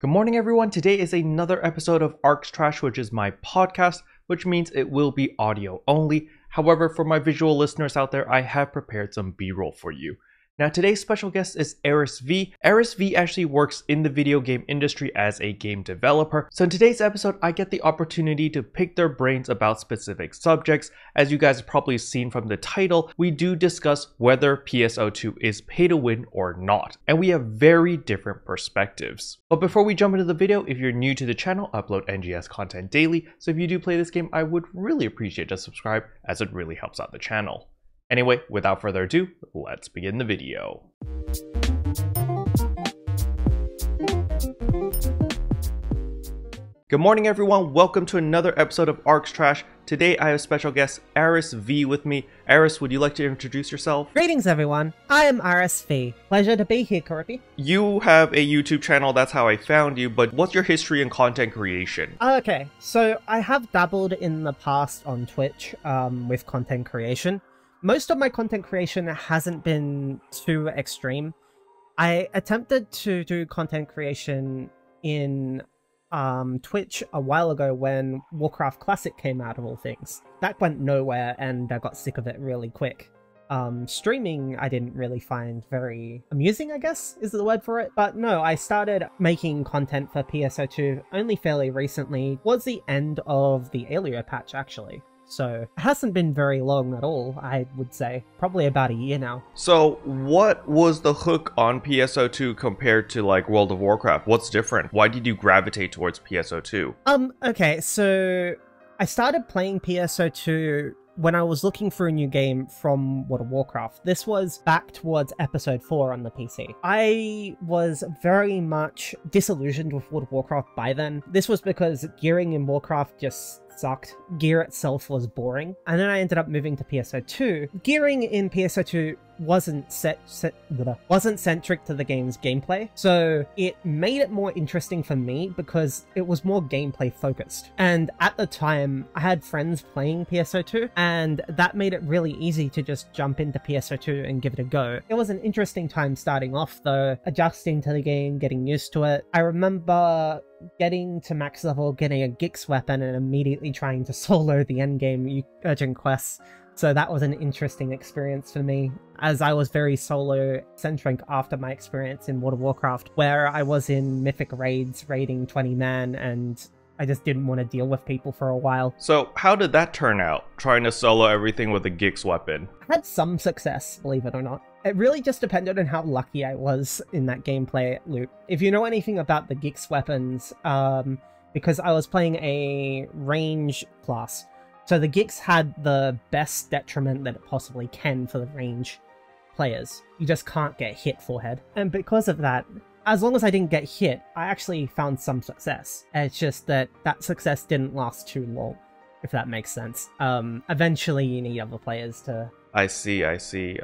Good morning, everyone. Today is another episode of Arks Trash, which is my podcast, which means it will be audio only. However, for my visual listeners out there, I have prepared some B-roll for you. Now, today's special guest is Aris V. Aris V actually works in the video game industry as a game developer. So in today's episode, I get the opportunity to pick their brains about specific subjects. As you guys have probably seen from the title, we do discuss whether PSO2 is pay to win or not. And we have very different perspectives. But before we jump into the video, if you're new to the channel, I upload NGS content daily. So if you do play this game, I would really appreciate a subscribe, as it really helps out the channel. Anyway, without further ado, let's begin the video. Good morning, everyone. Welcome to another episode of Arks Trash. Today, I have special guest Aris V with me. Aris, would you like to introduce yourself? Greetings, everyone. I am Aris V. Pleasure to be here, Keroppi. You have a YouTube channel, that's how I found you, but what's your history in content creation? Okay, so I have dabbled in the past on Twitch with content creation. Most of my content creation hasn't been too extreme. I attempted to do content creation in Twitch a while ago when Warcraft Classic came out, of all things. That went nowhere and I got sick of it really quick. Streaming I didn't really find very amusing, I guess is the word for it. But no, I started making content for PSO2 only fairly recently, towards the end of the Alio patch actually. So it hasn't been very long at all, I would say. Probably about a year now. So what was the hook on PSO2 compared to like World of Warcraft? What's different? Why did you gravitate towards PSO2? Okay, so I started playing PSO2 when I was looking for a new game from World of Warcraft. This was back towards episode 4 on the PC. I was very much disillusioned with World of Warcraft by then. This was because gearing in Warcraft just sucked. Gear itself was boring. And then I ended up moving to PSO2. Gearing in PSO2 wasn't centric to the game's gameplay, so it made it more interesting for me because it was more gameplay focused. And at the time, I had friends playing PSO2, and that made it really easy to just jump into PSO2 and give it a go. It was an interesting time starting off though, adjusting to the game, getting used to it. I remember getting to max level, getting a Gix weapon, and immediately trying to solo the endgame urgent quests. So that was an interesting experience for me, as I was very solo-centric after my experience in World of Warcraft, where I was in mythic raids, raiding 20 man, and I just didn't want to deal with people for a while. So how did that turn out, trying to solo everything with a Gix weapon? I had some success, believe it or not. It really just depended on how lucky I was in that gameplay loop. If you know anything about the Gix weapons, because I was playing a range class, so the Gix had the best detriment that it possibly can for the range players. You just can't get hit forehead. And because of that, as long as I didn't get hit, I actually found some success. It's just that that success didn't last too long, if that makes sense. Eventually you need other players to... I see.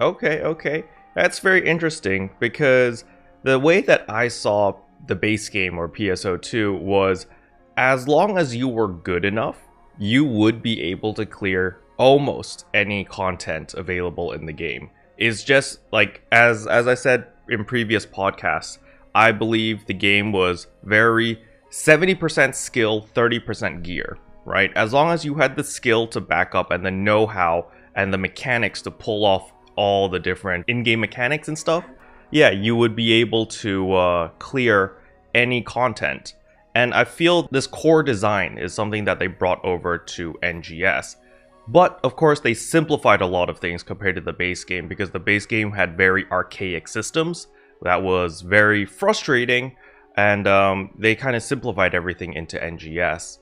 Okay. That's very interesting, because the way that I saw the base game or PSO2 was, as long as you were good enough, you would be able to clear almost any content available in the game. It's just like, as I said in previous podcasts, I believe the game was very 70% skill, 30% gear, right? As long as you had the skill to back up and the know-how and the mechanics to pull off all the different in-game mechanics and stuff, yeah, you would be able to clear any content. And I feel this core design is something that they brought over to NGS. But of course, they simplified a lot of things compared to the base game, because the base game had very archaic systems that was very frustrating, and they kind of simplified everything into NGS.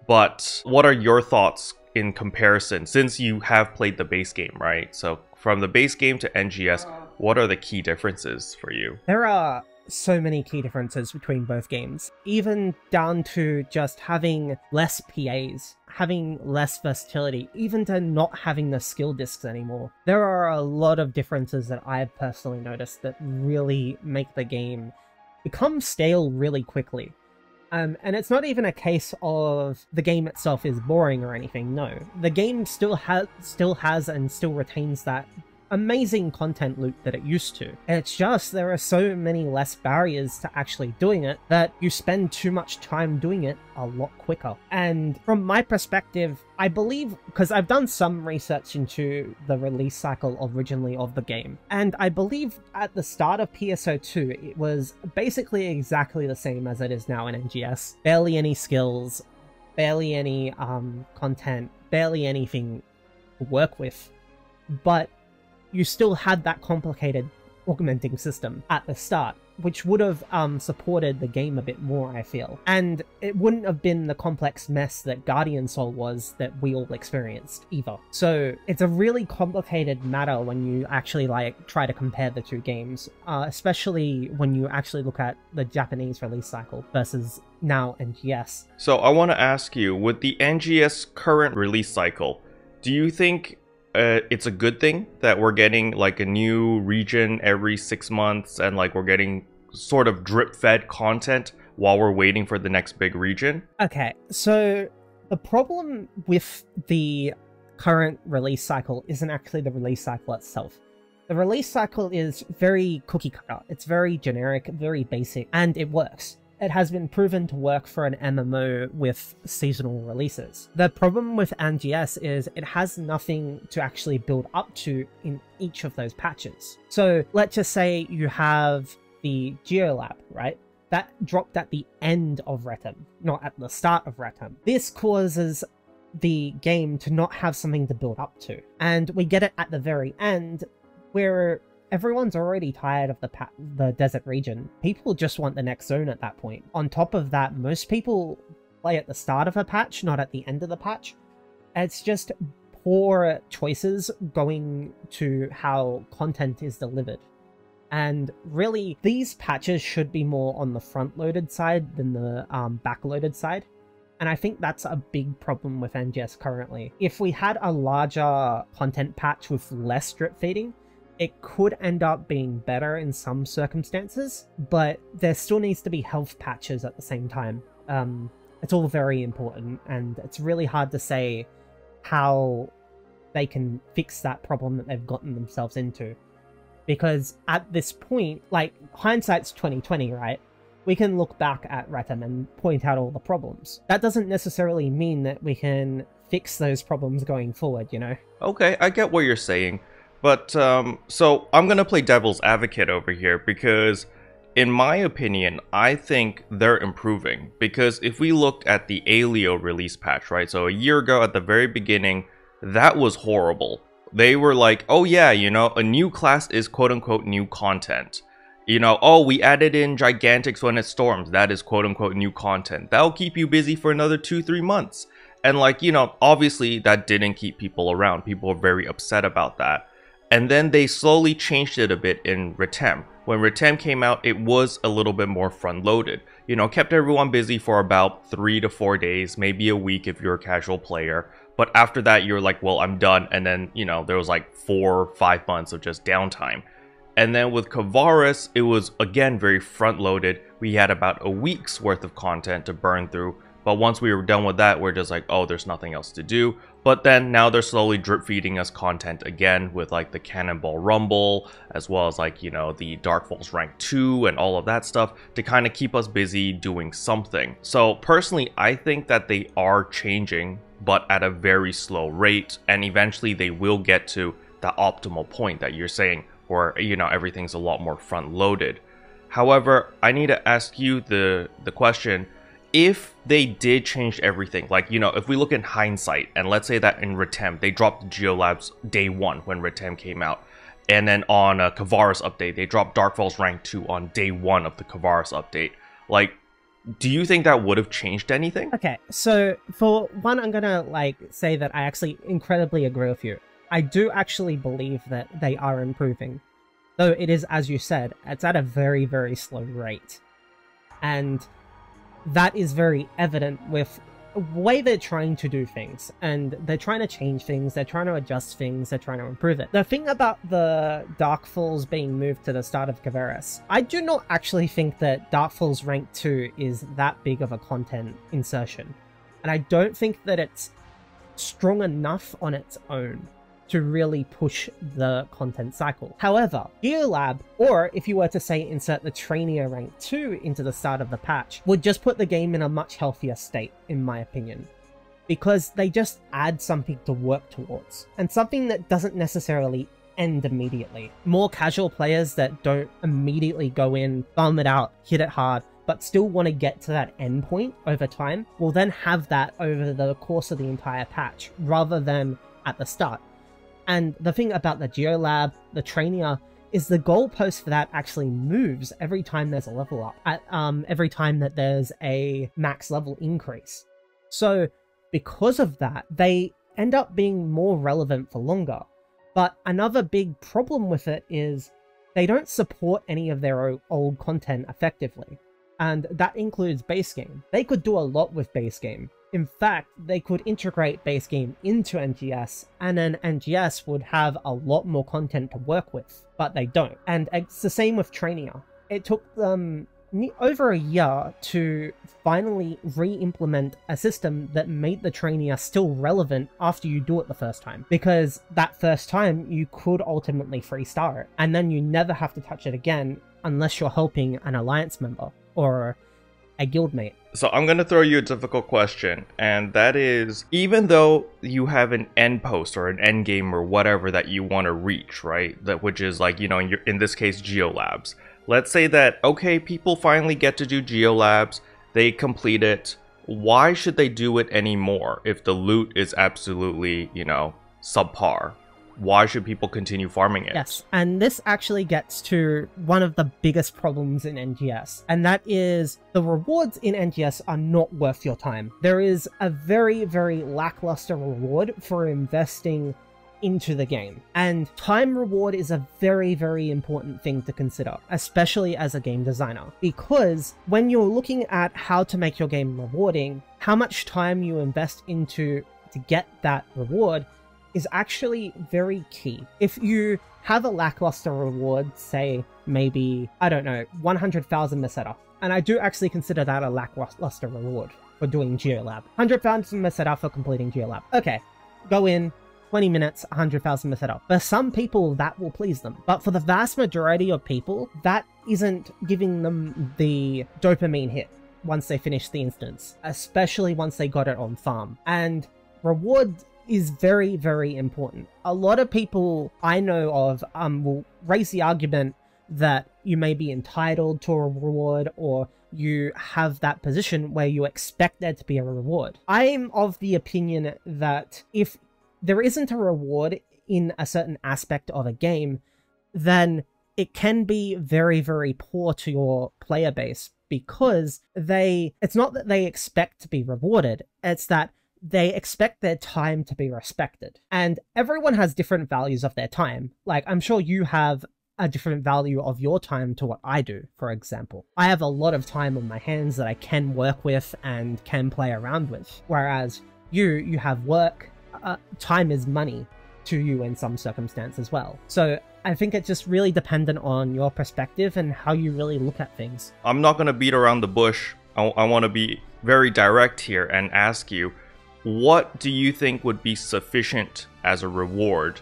But what are your thoughts in comparison, since you have played the base game, right? So from the base game to NGS, what are the key differences for you? There are so many key differences between both games, even down to just having less PAs, having less versatility, even to not having the skill discs anymore. There are a lot of differences that I've personally noticed that really make the game become stale really quickly. And it's not even a case of the game itself is boring or anything, no. The game still has and still retains that amazing content loop that it used to. It's just there are so many less barriers to actually doing it that you spend too much time doing it a lot quicker. And from my perspective, I believe, because I've done some research into the release cycle originally of the game, and I believe at the start of PSO2 it was basically exactly the same as it is now in NGS. Barely any skills, barely any content, barely anything to work with, but you still had that complicated augmenting system at the start, which would have supported the game a bit more, I feel. And it wouldn't have been the complex mess that Guardian Soul was that we all experienced either. So it's a really complicated matter when you actually like try to compare the two games, especially when you actually look at the Japanese release cycle versus now NGS. So I want to ask you, with the NGS current release cycle, do you think it's a good thing that we're getting like a new region every 6 months and like we're getting sort of drip-fed content while we're waiting for the next big region? Okay, so the problem with the current release cycle isn't actually the release cycle itself. The release cycle is very cookie cutter, it's very generic, very basic, and it works. It has been proven to work for an MMO with seasonal releases. The problem with NGS is it has nothing to actually build up to in each of those patches. So let's just say you have the Geo Lab, right? That dropped at the end of Retem, not at the start of Retem. This causes the game to not have something to build up to. And we get it at the very end where everyone's already tired of the desert region. People just want the next zone at that point. On top of that, most people play at the start of a patch, not at the end of the patch. It's just poor choices going to how content is delivered. And really, these patches should be more on the front-loaded side than the back-loaded side. And I think that's a big problem with NGS currently. If we had a larger content patch with less drip feeding, it could end up being better in some circumstances, but there still needs to be health patches at the same time. It's all very important, and it's really hard to say how they can fix that problem that they've gotten themselves into. Because at this point, like, hindsight's 2020, right? We can look back at Retem and point out all the problems. That doesn't necessarily mean that we can fix those problems going forward, you know? Okay, I get what you're saying. But, so I'm gonna play devil's advocate over here because, in my opinion, I think they're improving. Because if we looked at the Alio release patch, right? So a year ago at the very beginning, that was horrible. They were like, oh yeah, you know, a new class is quote-unquote new content. You know, oh, we added in Gigantics when it storms. That is quote-unquote new content. That'll keep you busy for another 2-3 months. And like, you know, obviously that didn't keep people around. People were very upset about that. And then they slowly changed it a bit in Retem. When Retem came out, it was a little bit more front-loaded. You know, kept everyone busy for about 3 to 4 days, maybe a week if you're a casual player. But after that, you're like, well, I'm done. And then, you know, there was like 4 or 5 months of just downtime. And then with Kavaris, it was, again, very front-loaded. We had about a week's worth of content to burn through. But once we were done with that, we're just like, oh, there's nothing else to do. But then now they're slowly drip feeding us content again with like the Cannonball Rumble, as well as like, you know, the Dark Falls Rank 2 and all of that stuff to kind of keep us busy doing something. So personally, I think that they are changing, but at a very slow rate. And eventually they will get to the optimal point that you're saying where, you know, everything's a lot more front loaded. However, I need to ask you the question, if they did change everything, like, you know, if we look in hindsight, and let's say that in Retem, they dropped Geo Labs day 1 when Retem came out, and then on a Kavaris update, they dropped Dark Falls Rank 2 on day 1 of the Kavaris update. Like, do you think that would have changed anything? Okay, so for one, I'm gonna, like, say that I actually incredibly agree with you. I do actually believe that they are improving. Though it is, as you said, it's at a very, very slow rate. And that is very evident with the way they're trying to do things, and they're trying to change things, they're trying to adjust things, they're trying to improve it. The thing about the Dark Falls being moved to the start of Kavaris, I do not actually think that Dark Falls Rank 2 is that big of a content insertion, and I don't think that it's strong enough on its own to really push the content cycle. However, Geo Lab, or if you were to say insert the Trainer rank 2 into the start of the patch, would just put the game in a much healthier state, in my opinion. Because they just add something to work towards, and something that doesn't necessarily end immediately. More casual players that don't immediately go in, thumb it out, hit it hard, but still want to get to that end point over time, will then have that over the course of the entire patch, rather than at the start. And the thing about the Geo Lab, the Trainer, is the goalpost for that actually moves every time there's a level up, every time that there's a max level increase. So because of that, they end up being more relevant for longer. But another big problem with it is they don't support any of their old content effectively. And that includes base game. They could do a lot with base game. In fact, they could integrate base game into NGS, and then NGS would have a lot more content to work with, but they don't. And it's the same with Trainer. It took them over a year to finally re-implement a system that made the Trainer still relevant after you do it the first time. Because that first time, you could ultimately freestar it, and then you never have to touch it again unless you're helping an alliance member or a guildmate. So I'm going to throw you a difficult question, and that is, even though you have an end post or an end game or whatever that you want to reach, right? Which is like, you know, in this case, Geo Labs. Let's say that, okay, people finally get to do Geo Labs, they complete it. Why should they do it anymore if the loot is absolutely, you know, subpar? Why should people continue farming it? Yes, and this actually gets to one of the biggest problems in NGS, and that is the rewards in NGS are not worth your time. There is a very, very lackluster reward for investing into the game, and time reward is a very, very important thing to consider, especially as a game designer, because when you're looking at how to make your game rewarding, how much time you invest into to get that reward is actually very key. If you have a lackluster reward, say maybe, I don't know, 100,000 Meseta, and I do actually consider that a lackluster reward for doing Geo Lab. 100,000 Meseta for completing Geo Lab. Okay, go in, 20 minutes, 100,000 Meseta. For some people, that will please them. But for the vast majority of people, that isn't giving them the dopamine hit once they finish the instance, especially once they got it on farm. And reward is very, very important. A lot of people I know of will raise the argument that you may be entitled to a reward, or you have that position where you expect there to be a reward. I'm of the opinion that if there isn't a reward in a certain aspect of a game, then it can be very, very poor to your player base, because it's not that they expect to be rewarded, it's that they expect their time to be respected. And everyone has different values of their time. Like, I'm sure you have a different value of your time to what I do, for example. I have a lot of time on my hands that I can work with and can play around with. Whereas you have work, time is money to you in some circumstance as well. So I think it's just really dependent on your perspective and how you really look at things. I'm not going to beat around the bush. I want to be very direct here and ask you, what do you think would be sufficient as a reward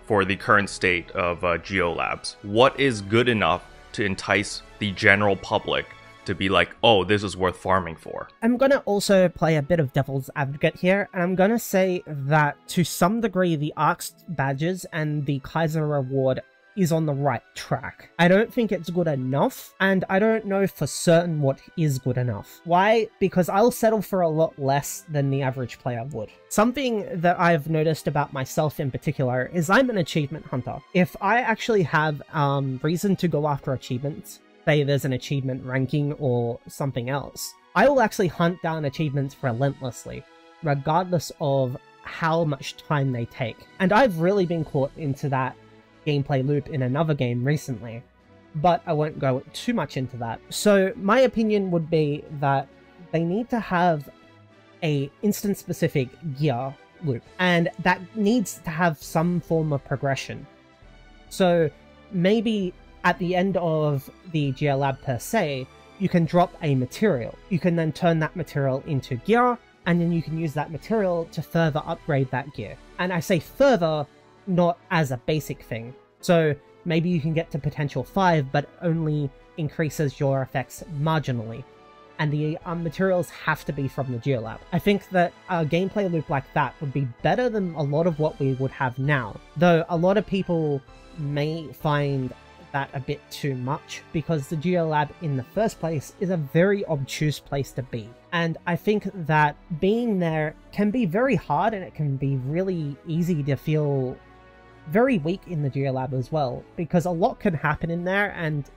for the current state of Geo Labs? What is good enough to entice the general public to be like, oh, this is worth farming for? I'm going to also play a bit of devil's advocate here, and I'm going to say that to some degree the Arks badges and the Kaiser reward is on the right track. I don't think it's good enough, and I don't know for certain what is good enough. Why? Because I'll settle for a lot less than the average player would. Something that I've noticed about myself in particular is I'm an achievement hunter. If I actually have reason to go after achievements, say there's an achievement ranking or something else, I will actually hunt down achievements relentlessly, regardless of how much time they take. And I've really been caught into that gameplay loop in another game recently, but I won't go too much into that. So my opinion would be that they need to have a instance-specific gear loop, and that needs to have some form of progression. So maybe at the end of the Geo Lab per se, you can drop a material. You can then turn that material into gear, and then you can use that material to further upgrade that gear. And I say further not as a basic thing. So maybe you can get to potential 5, but only increases your effects marginally. And the materials have to be from the Geo Lab. I think that a gameplay loop like that would be better than a lot of what we would have now. Though a lot of people may find that a bit too much, because the Geo Lab in the first place is a very obtuse place to be. And I think that being there can be very hard, and it can be really easy to feel very weak in the Geo Lab as well, because a lot can happen in there, and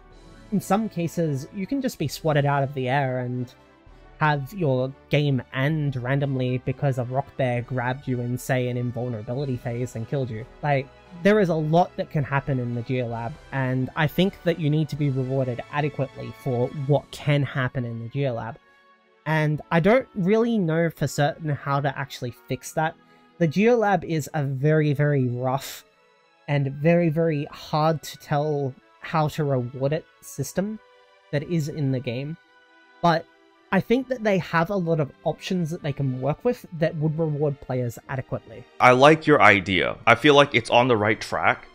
in some cases you can just be swatted out of the air and have your game end randomly because a rock bear grabbed you in, say, an invulnerability phase and killed you. Like, there is a lot that can happen in the Geo Lab, and I think that you need to be rewarded adequately for what can happen in the Geo Lab. And I don't really know for certain how to actually fix that. The Geo Lab is a very, very rough and very, very hard to tell how to reward it system that is in the game. But I think that they have a lot of options that they can work with that would reward players adequately. I like your idea. I feel like it's on the right track.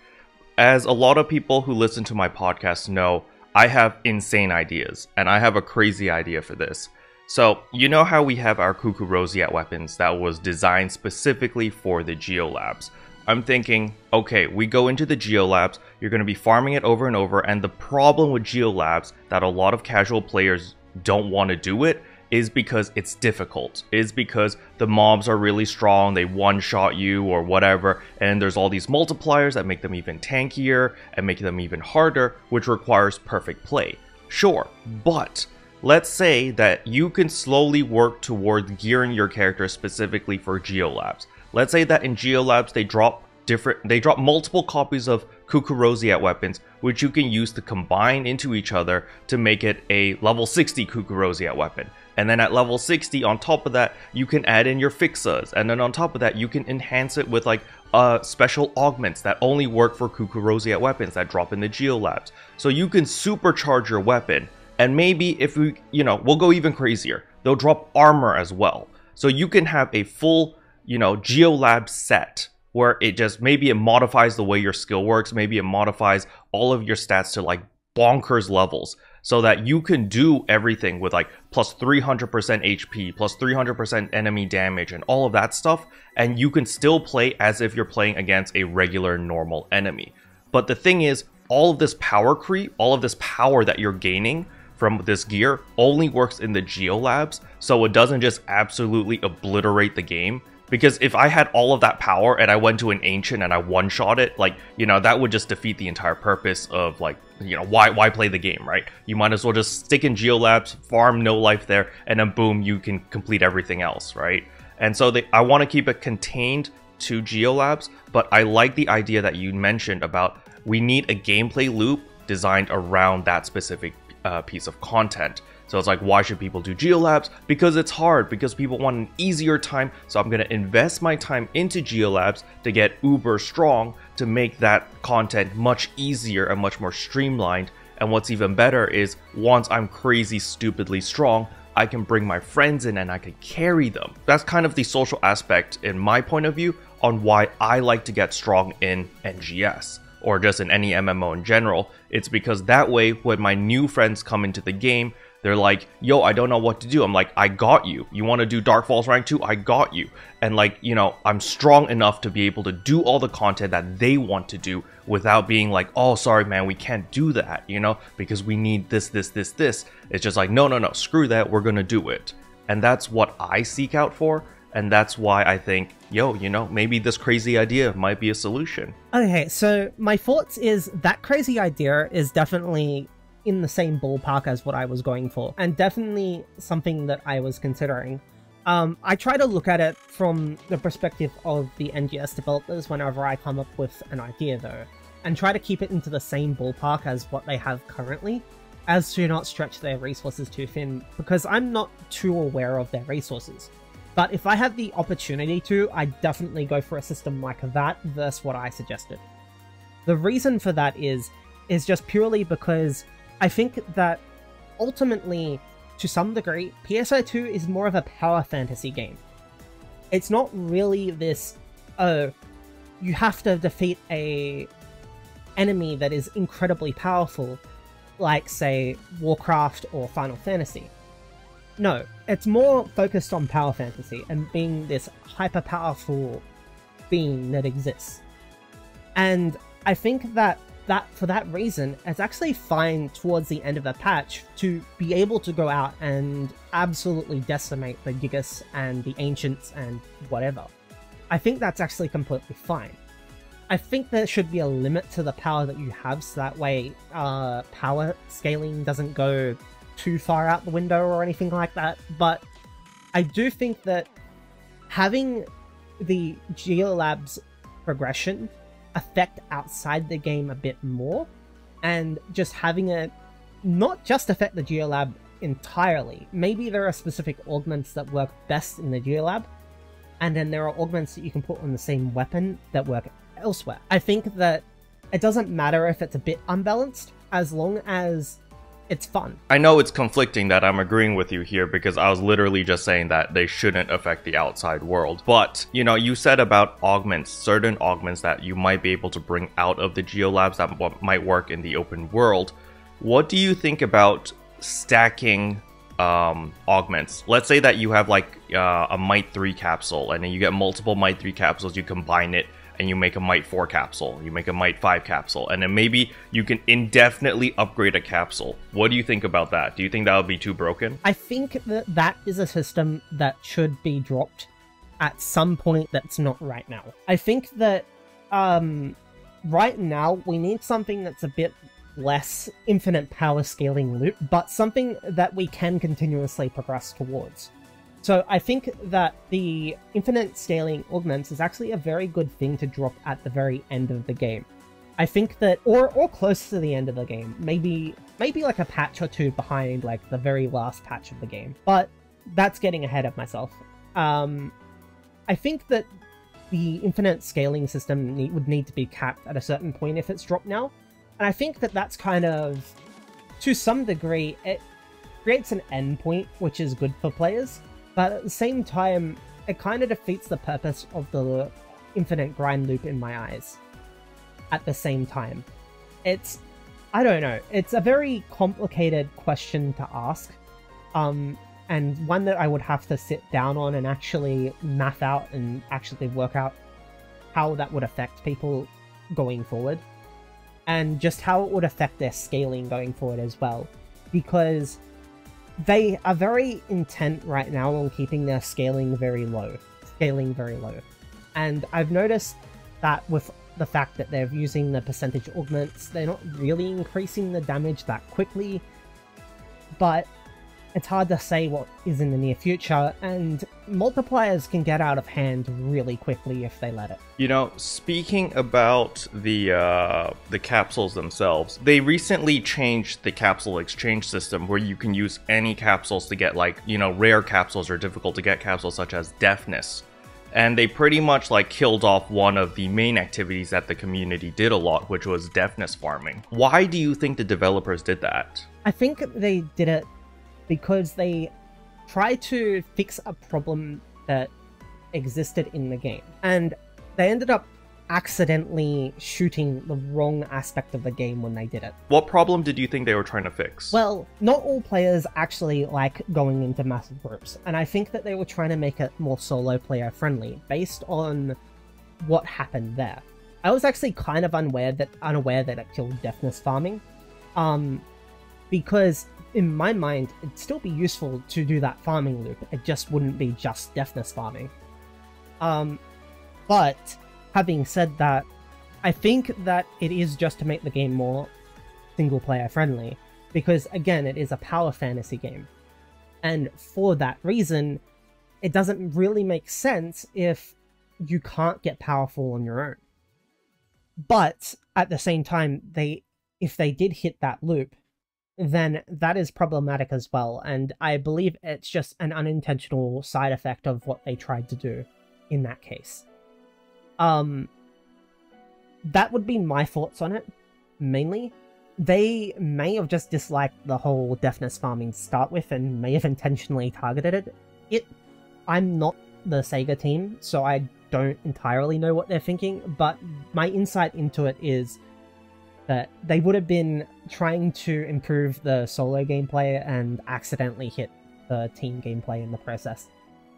As a lot of people who listen to my podcast know, I have insane ideas, and I have a crazy idea for this. So, you know how we have our Cuckoo Roseate weapons that was designed specifically for the Geo Labs? I'm thinking, okay, we go into the Geo Labs, you're going to be farming it over and over, and the problem with Geo Labs that a lot of casual players don't want to do it is because it's difficult. Is because the mobs are really strong, they one-shot you or whatever, and there's all these multipliers that make them even tankier and make them even harder, which requires perfect play. Sure, but let's say that you can slowly work towards gearing your character specifically for Geo Labs. Let's say that in Geo Labs they drop multiple copies of Cuckoo Roseate weapons, which you can use to combine into each other to make it a level 60 Cuckoo Roseate weapon. And then at level 60, on top of that, you can add in your fixas, and then on top of that, you can enhance it with like special augments that only work for Cuckoo Roseate weapons that drop in the Geo Labs. So you can supercharge your weapon, and maybe if we'll go even crazier, they'll drop armor as well. So you can have a full Geo Lab set where maybe it modifies the way your skill works, maybe it modifies all of your stats to like bonkers levels, so that you can do everything with like plus 300% HP, plus 300% enemy damage, and all of that stuff, and you can still play as if you're playing against a regular normal enemy. But the thing is, all of this power creep, all of this power that you're gaining from this gear only works in the Geo Labs, so it doesn't just absolutely obliterate the game. Because if I had all of that power and I went to an ancient and I one-shot it, like, that would just defeat the entire purpose of, like, why play the game, right? You might as well just stick in Geo Labs, farm no life there, and then boom, you can complete everything else, right? And so I want to keep it contained to Geo Labs, but I like the idea that you mentioned about we need a gameplay loop designed around that specific piece of content. So it's like, why should people do Geo Labs? Because it's hard, because people want an easier time, so I'm going to invest my time into Geo Labs to get uber strong to make that content much easier and much more streamlined. And what's even better is, once I'm crazy stupidly strong, I can bring my friends in and I can carry them. That's kind of the social aspect in my point of view on why I like to get strong in NGS, or just in any MMO in general. It's because that way, when my new friends come into the game, they're like, yo, I don't know what to do. I'm like, I got you. You want to do Dark Falls Rank 2? I got you. And like, I'm strong enough to be able to do all the content that they want to do without being like, oh, sorry, man, we can't do that, because we need this. It's just like, no, screw that. We're going to do it. And that's what I seek out for. And that's why I think, maybe this crazy idea might be a solution. Okay, so my thoughts is that crazy idea is definitely in the same ballpark as what I was going for, and definitely something that I was considering. I try to look at it from the perspective of the NGS developers whenever I come up with an idea though, and try to keep it into the same ballpark as what they have currently, as to not stretch their resources too thin, because I'm not too aware of their resources. But if I had the opportunity to, I'd definitely go for a system like that versus what I suggested. The reason for that is just purely because I think that ultimately, to some degree, PSO2 is more of a power fantasy game. It's not really this, oh, you have to defeat a enemy that is incredibly powerful, like, say, Warcraft or Final Fantasy. No, it's more focused on power fantasy and being this hyper-powerful being that exists. And I think that for that reason, it's actually fine towards the end of the patch to be able to go out and absolutely decimate the Gigas and the Ancients and whatever. I think that's actually completely fine. I think there should be a limit to the power that you have, so that way power scaling doesn't go too far out the window or anything like that. But I do think that having the Geo Labs progression affect outside the game a bit more, and just having it not just affect the Geo Lab entirely. Maybe there are specific augments that work best in the Geo Lab, and then there are augments that you can put on the same weapon that work elsewhere. I think that it doesn't matter if it's a bit unbalanced, as long as it's fun. I know it's conflicting that I'm agreeing with you here, because I was literally just saying that they shouldn't affect the outside world. But, you know, you said about augments, certain augments that you might be able to bring out of the Geo Labs that might work in the open world. What do you think about stacking augments? Let's say that you have like a Might 3 capsule, and then you get multiple Might 3 capsules, you combine it, and you make a Might 4 capsule, you make a Might 5 capsule, and then maybe you can indefinitely upgrade a capsule. What do you think about that? Do you think that would be too broken? I think that that is a system that should be dropped at some point that's not right now. I think that right now we need something that's a bit less infinite power scaling loop, but something that we can continuously progress towards. So I think that the infinite scaling augments is actually a very good thing to drop at the very end of the game. I think that, or close to the end of the game, maybe like a patch or two behind like the very last patch of the game. But that's getting ahead of myself. I think that the infinite scaling system would need to be capped at a certain point if it's dropped now. And I think that that's kind of, to some degree, it creates an endpoint, which is good for players. But at the same time, it kind of defeats the purpose of the infinite grind loop in my eyes. At the same time. I don't know, it's a very complicated question to ask. And one that I would have to sit down on and actually math out and actually work out how that would affect people going forward. And just how it would affect their scaling going forward as well. Because they are very intent right now on keeping their scaling very low. And I've noticed that with the fact that they're using the percentage augments, they're not really increasing the damage that quickly. But it's hard to say what is in the near future, and multipliers can get out of hand really quickly if they let it. You know, speaking about the capsules themselves, they recently changed the capsule exchange system where you can use any capsules to get, like, you know, rare capsules or difficult to get capsules such as Deftness. And they pretty much like killed off one of the main activities that the community did a lot, which was Deftness farming. Why do you think the developers did that? I think they did it because they tried to fix a problem that existed in the game. And they ended up accidentally shooting the wrong aspect of the game when they did it. What problem did you think they were trying to fix? Well, not all players actually like going into massive groups, and I think that they were trying to make it more solo player friendly based on what happened there. I was actually kind of unaware that it killed Deftness farming, because in my mind, it'd still be useful to do that farming loop. It just wouldn't be just Deftness farming. But having said that, I think that it is just to make the game more single-player friendly, because again, it is a power fantasy game. And for that reason, it doesn't really make sense if you can't get powerful on your own. But at the same time, if they did hit that loop, then that is problematic as well, and I believe it's just an unintentional side effect of what they tried to do in that case. That would be my thoughts on it, mainly. They may have just disliked the whole Deftness farming to start with and may have intentionally targeted it. I'm not the Sega team, so I don't entirely know what they're thinking, but my insight into it is that they would have been trying to improve the solo gameplay and accidentally hit the team gameplay in the process,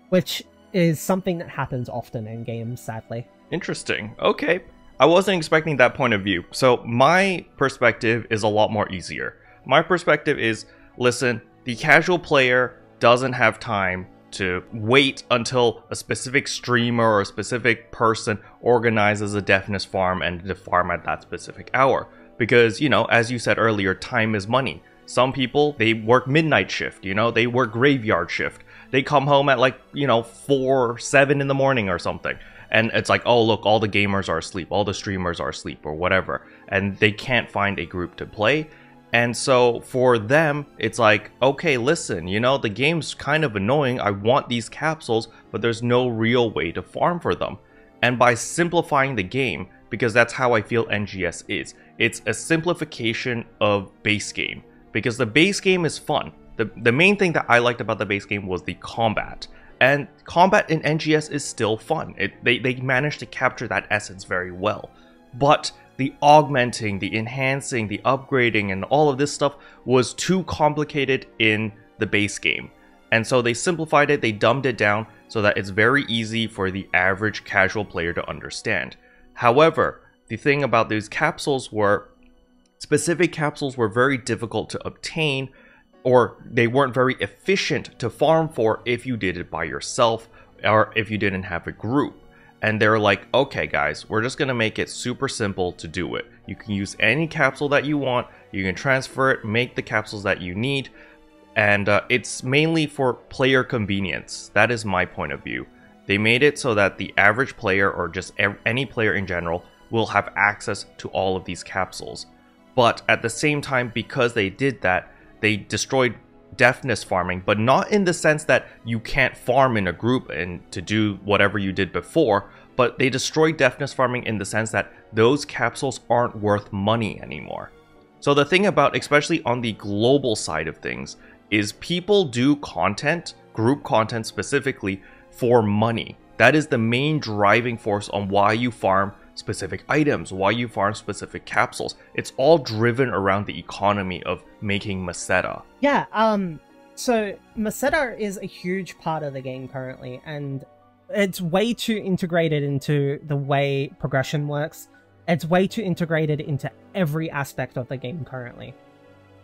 which is something that happens often in games, sadly. Interesting. Okay. I wasn't expecting that point of view. So my perspective is a lot more easier. My perspective is, listen, the casual player doesn't have time to wait until a specific streamer or a specific person organizes a Deftness farm and to farm at that specific hour. Because, you know, as you said earlier, time is money. Some people, they work midnight shift, you know, they work graveyard shift. They come home at like, you know, 4, 7 in the morning or something. And it's like, oh, look, all the gamers are asleep, all the streamers are asleep or whatever. And they can't find a group to play. And so for them, it's like, okay, listen, you know, the game's kind of annoying. I want these capsules, but there's no real way to farm for them. And by simplifying the game, because that's how I feel NGS is, it's a simplification of base game. Because the base game is fun. The main thing that I liked about the base game was the combat. And combat in NGS is still fun. They managed to capture that essence very well. But the augmenting, the enhancing, the upgrading, and all of this stuff was too complicated in the base game. And so they simplified it, they dumbed it down so that it's very easy for the average casual player to understand. However, the thing about these capsules were, specific capsules were very difficult to obtain, or they weren't very efficient to farm for if you did it by yourself or if you didn't have a group. And they're like, okay guys, we're just gonna make it super simple to do it. You can use any capsule that you want, you can transfer it, make the capsules that you need, and it's mainly for player convenience. That is my point of view. They made it so that the average player, or just any player in general, will have access to all of these capsules. But at the same time, because they did that, they destroyed Deftness farming, but not in the sense that you can't farm in a group and to do whatever you did before, but they destroyed Deftness farming in the sense that those capsules aren't worth money anymore. So the thing about, especially on the global side of things, is people do content, group content specifically, for money. That is the main driving force on why you farm specific items, why you farm specific capsules. It's all driven around the economy of making Meseta. Yeah, so Meseta is a huge part of the game currently, and it's way too integrated into the way progression works. It's way too integrated into every aspect of the game currently.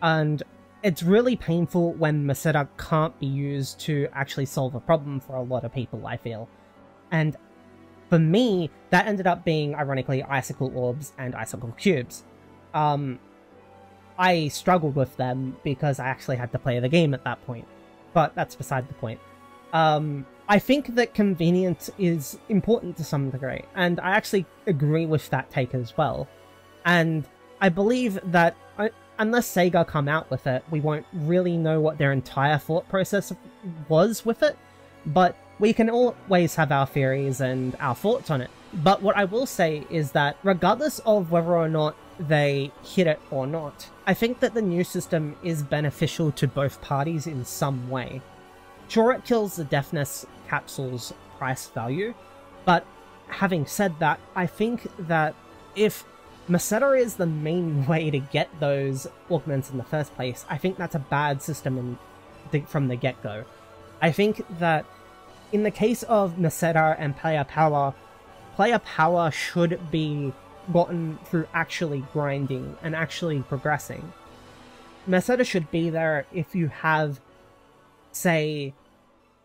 And it's really painful when Meseta can't be used to actually solve a problem for a lot of people, I feel. And for me, that ended up being, ironically, Icicle Orbs and Icicle Cubes. I struggled with them because I actually had to play the game at that point. But that's beside the point. I think that convenience is important to some degree, and I actually agree with that take as well. And I believe that unless Sega come out with it, we won't really know what their entire thought process was with it. But we can always have our theories and our thoughts on it. But what I will say is that regardless of whether or not they hit it or not, I think that the new system is beneficial to both parties in some way. Sure, it kills the Deftness capsule's price value, but having said that, I think that if Meseta is the main way to get those augments in the first place, I think that's a bad system from the get-go. I think that in the case of Meseta and player power should be gotten through actually grinding and actually progressing. Meseta should be there if you have, say,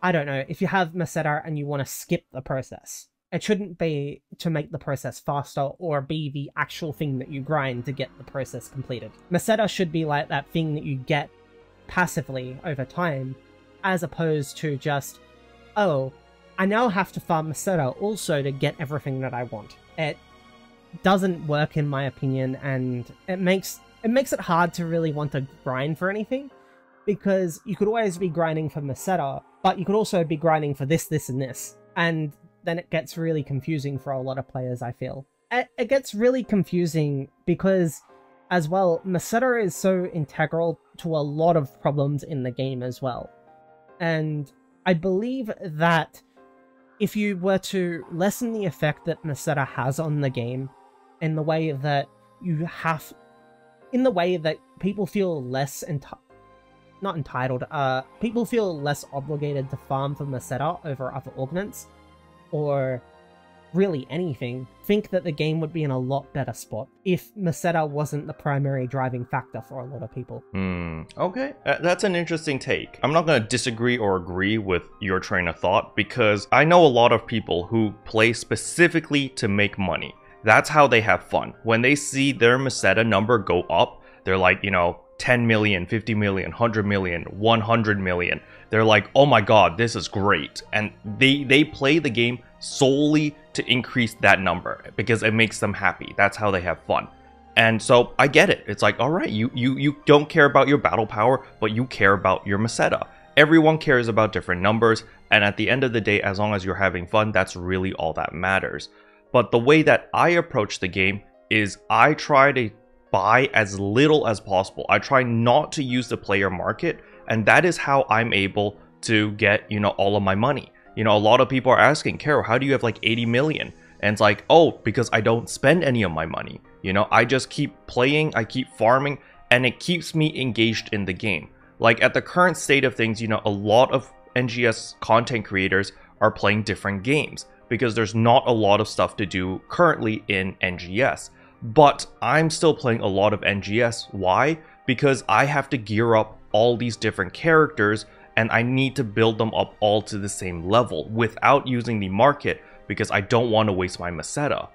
I don't know, if you have Meseta and you want to skip the process. It shouldn't be to make the process faster or be the actual thing that you grind to get the process completed. Meseta should be like that thing that you get passively over time, as opposed to just, oh, I now have to farm Meseta also to get everything that I want. It doesn't work in my opinion, and it makes it hard to really want to grind for anything, because you could always be grinding for Meseta, but you could also be grinding for this, this, and this, and then it gets really confusing for a lot of players, I feel. It gets really confusing because, as well, Meseta is so integral to a lot of problems in the game as well. And I believe that if you were to lessen the effect that Meseta has on the game in the way that people feel less not entitled, people feel less obligated to farm for Meseta over other augments, or really anything, think that the game would be in a lot better spot if Meseta wasn't the primary driving factor for a lot of people. Okay, that's an interesting take. I'm not going to disagree or agree with your train of thought, because I know a lot of people who play specifically to make money. That's how they have fun. When they see their Meseta number go up, they're like, 10 million, 50 million, 100 million, 100 million. They're like, oh my god, this is great. And they play the game solely to increase that number because it makes them happy. That's how they have fun. And so I get it. It's like, all right, you don't care about your battle power, but you care about your Meseta. Everyone cares about different numbers, and at the end of the day, as long as you're having fun, that's really all that matters. But the way that I approach the game is I try to buy as little as possible. I try not to use the player market, and that is how I'm able to get, all of my money. A lot of people are asking, Karo, how do you have like 80 million? And it's like, oh, because I don't spend any of my money. I just keep playing, I keep farming, and it keeps me engaged in the game. Like at the current state of things, a lot of NGS content creators are playing different games because there's not a lot of stuff to do currently in NGS. But I'm still playing a lot of NGS. Why? Because I have to gear up all these different characters, and I need to build them up all to the same level without using the market, because I don't want to waste my Meseta.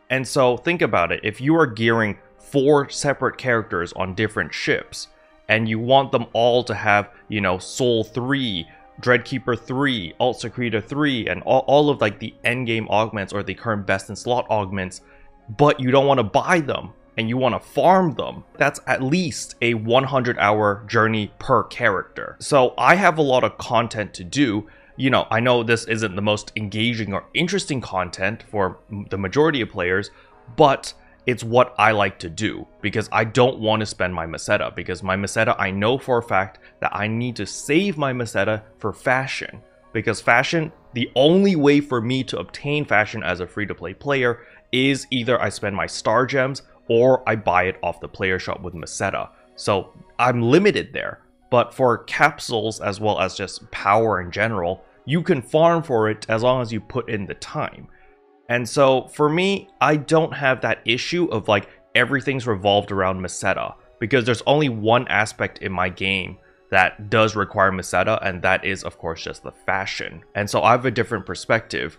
And so think about it. If you are gearing 4 separate characters on different ships, and you want them all to have, Soul 3, Dreadkeeper 3, Alt Secretor 3, and all of like the endgame augments or the current best in slot augments, but you don't want to buy them and you want to farm them, that's at least a 100-hour journey per character. So I have a lot of content to do. I know this isn't the most engaging or interesting content for the majority of players, but it's what I like to do because I don't want to spend my Meseta, because my Meseta, I know for a fact that I need to save my Meseta for fashion, because fashion, the only way for me to obtain fashion as a free-to-play player is either I spend my star gems or I buy it off the player shop with Meseta. So I'm limited there. But for capsules as well as just power in general, you can farm for it as long as you put in the time. And so for me, I don't have that issue of like everything's revolved around Meseta, because there's only one aspect in my game that does require Meseta, and that is of course just the fashion. And so I have a different perspective.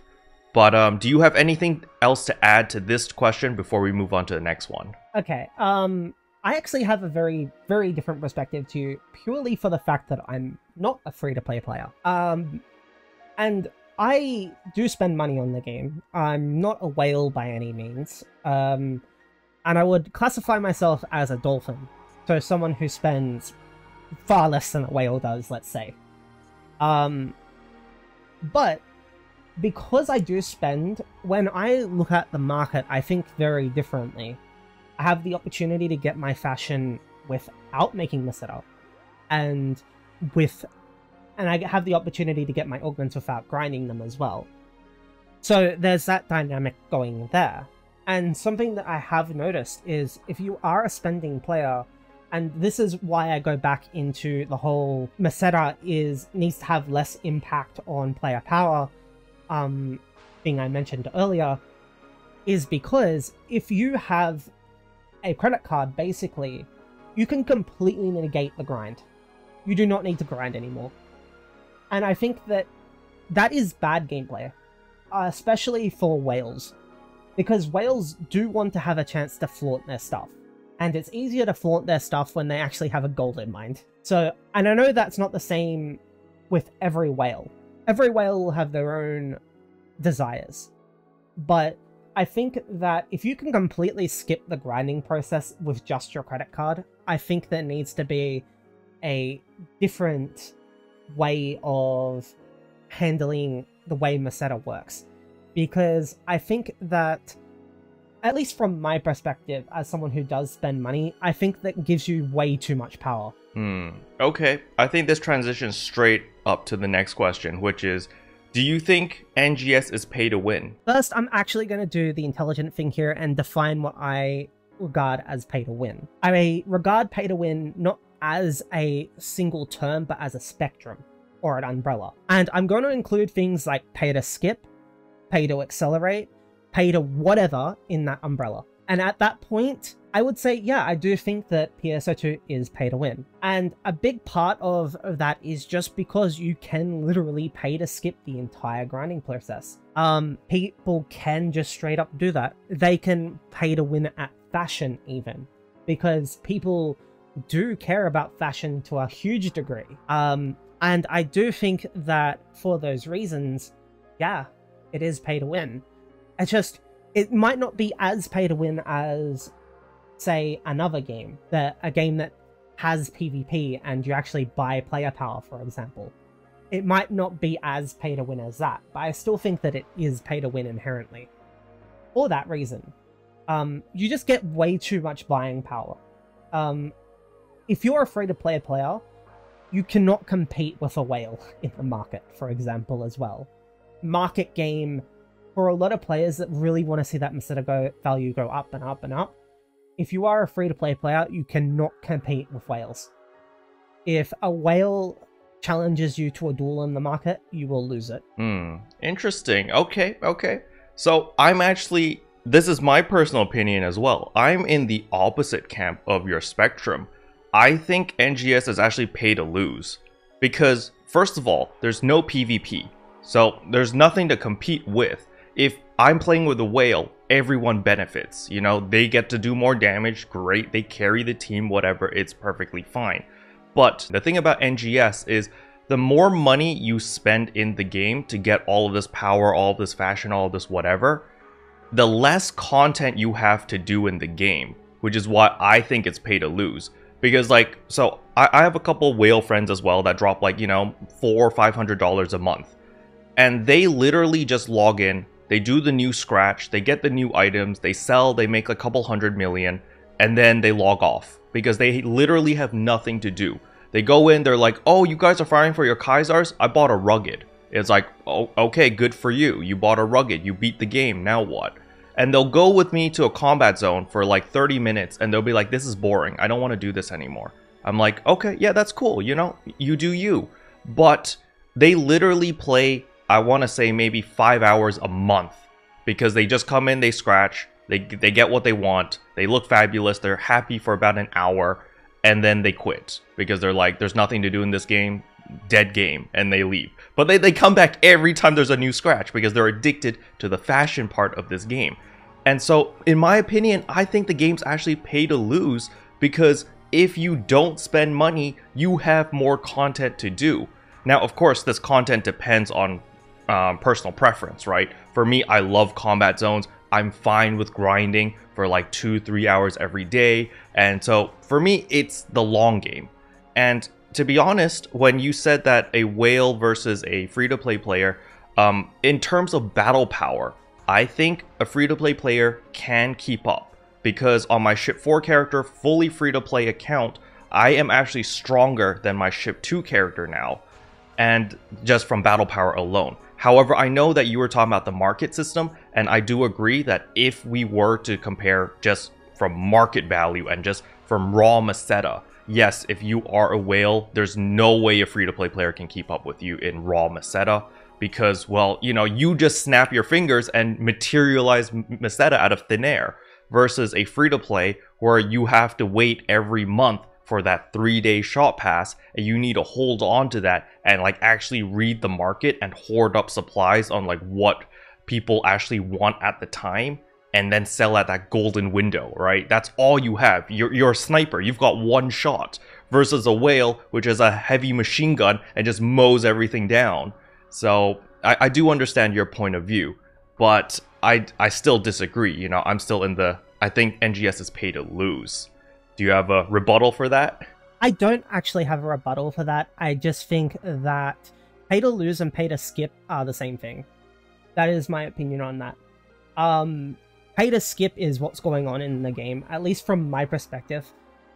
But do you have anything else to add to this question before we move on to the next one? Okay, I actually have a very, very different perspective to you, purely for the fact that I'm not a free-to-play player. And I do spend money on the game. I'm not a whale by any means. And I would classify myself as a dolphin. So someone who spends far less than a whale does, let's say. But because I do spend, when I look at the market, I think very differently. I have the opportunity to get my fashion without making Meseta, and I have the opportunity to get my augments without grinding them as well. So there's that dynamic going there. And something that I have noticed is if you are a spending player, and this is why I go back into the whole Meseta needs to have less impact on player power, thing I mentioned earlier, is because if you have a credit card, basically, you can completely negate the grind. You do not need to grind anymore. And I think that that is bad gameplay, especially for whales, because whales do want to have a chance to flaunt their stuff. And it's easier to flaunt their stuff when they actually have a goal in mind. So, and I know that's not the same with every whale. Every whale will have their own desires. But I think that if you can completely skip the grinding process with just your credit card, I think there needs to be a different way of handling the way Meseta works. Because I think that, at least from my perspective, as someone who does spend money, I think that gives you way too much power. Okay, I think this transitions straight up to the next question, which is, Do you think NGS is pay to win? First, I'm actually going to do the intelligent thing here and define what I regard as pay to win. I regard pay to win not as a single term, but as a spectrum or an umbrella. And I'm going to include things like pay to skip, pay to accelerate, pay to whatever in that umbrella. And at that point, I would say, yeah, I do think that PSO2 is pay to win. And a big part of that is just because you can literally pay to skip the entire grinding process. People can just straight up do that. They can pay to win at fashion even, because people do care about fashion to a huge degree. And I do think that for those reasons, yeah, it is pay to win. It's just, it might not be as pay to win as, say, another game, a game that has PvP and you actually buy player power, for example. It might not be as pay to win as that, but I still think that it is pay to win inherently. For that reason, you just get way too much buying power. If you're a free-to-play player, you cannot compete with a whale in the market, for example, as well. Market game, for a lot of players that really want to see that Meseta value go up and up and up, if you are a free-to-play player, you cannot compete with whales. If a whale challenges you to a duel in the market, you will lose it. Interesting. Okay. So I'm actually, this is my personal opinion as well. I'm in the opposite camp of your spectrum. I think NGS is actually pay to lose. Because, first of all, there's no PvP. So there's nothing to compete with. If I'm playing with a whale, everyone benefits. You know, they get to do more damage, great, they carry the team, whatever, it's perfectly fine. But the thing about NGS is the more money you spend in the game to get all of this power, all of this fashion, all of this whatever, the less content you have to do in the game, which is why I think it's pay to lose. Because like, so I have a couple whale friends as well that drop like, you know, $400 or $500 a month. And they literally just log in, they do the new scratch, they get the new items, they sell, they make a couple $100 million, and then they log off. Because they literally have nothing to do. They go in, they're like, oh, you guys are firing for your Kaisars? I bought a rugged. It's like, oh, okay, good for you. You bought a rugged, you beat the game, now what? And they'll go with me to a combat zone for like 30 minutes, and they'll be like, this is boring, I don't want to do this anymore. I'm like, okay, yeah, that's cool, you know, you do you. But they literally play, I want to say maybe 5 hours a month. Because they just come in, they scratch, they get what they want, they look fabulous, they're happy for about an hour, and then they quit. Because they're like, there's nothing to do in this game, dead game, and they leave. But they come back every time there's a new scratch, because they're addicted to the fashion part of this game. And so, in my opinion, I think the game's actually pay to lose, because if you don't spend money, you have more content to do. Now, of course, this content depends on personal preference, right? For me, I love combat zones. I'm fine with grinding for like 2-3 hours every day. And so for me, it's the long game. And to be honest, when you said that a whale versus a free-to-play player, in terms of battle power, I think a free-to-play player can keep up. Because on my Ship 4 character, fully free-to-play account, I am actually stronger than my Ship 2 character now. And just from battle power alone. However, I know that you were talking about the market system, and I do agree that if we were to compare just from market value and just from raw Meseta, yes, if you are a whale, there's no way a free-to-play player can keep up with you in raw Meseta, because, well, you know, you just snap your fingers and materialize Meseta out of thin air, versus a free-to-play where you have to wait every month for that 3-day shot pass, and you need to hold on to that and like actually read the market and hoard up supplies on like what people actually want at the time, and then sell at that golden window, right? That's all you have. You're a sniper, you've got one shot, versus a whale, which is a heavy machine gun and just mows everything down. So I do understand your point of view, but I still disagree. You know, I'm still in the, I think NGS is pay to lose. Do you have a rebuttal for that? I don't actually have a rebuttal for that. I just think that pay to lose and pay to skip are the same thing. That is my opinion on that. Pay to skip is what's going on in the game, at least from my perspective.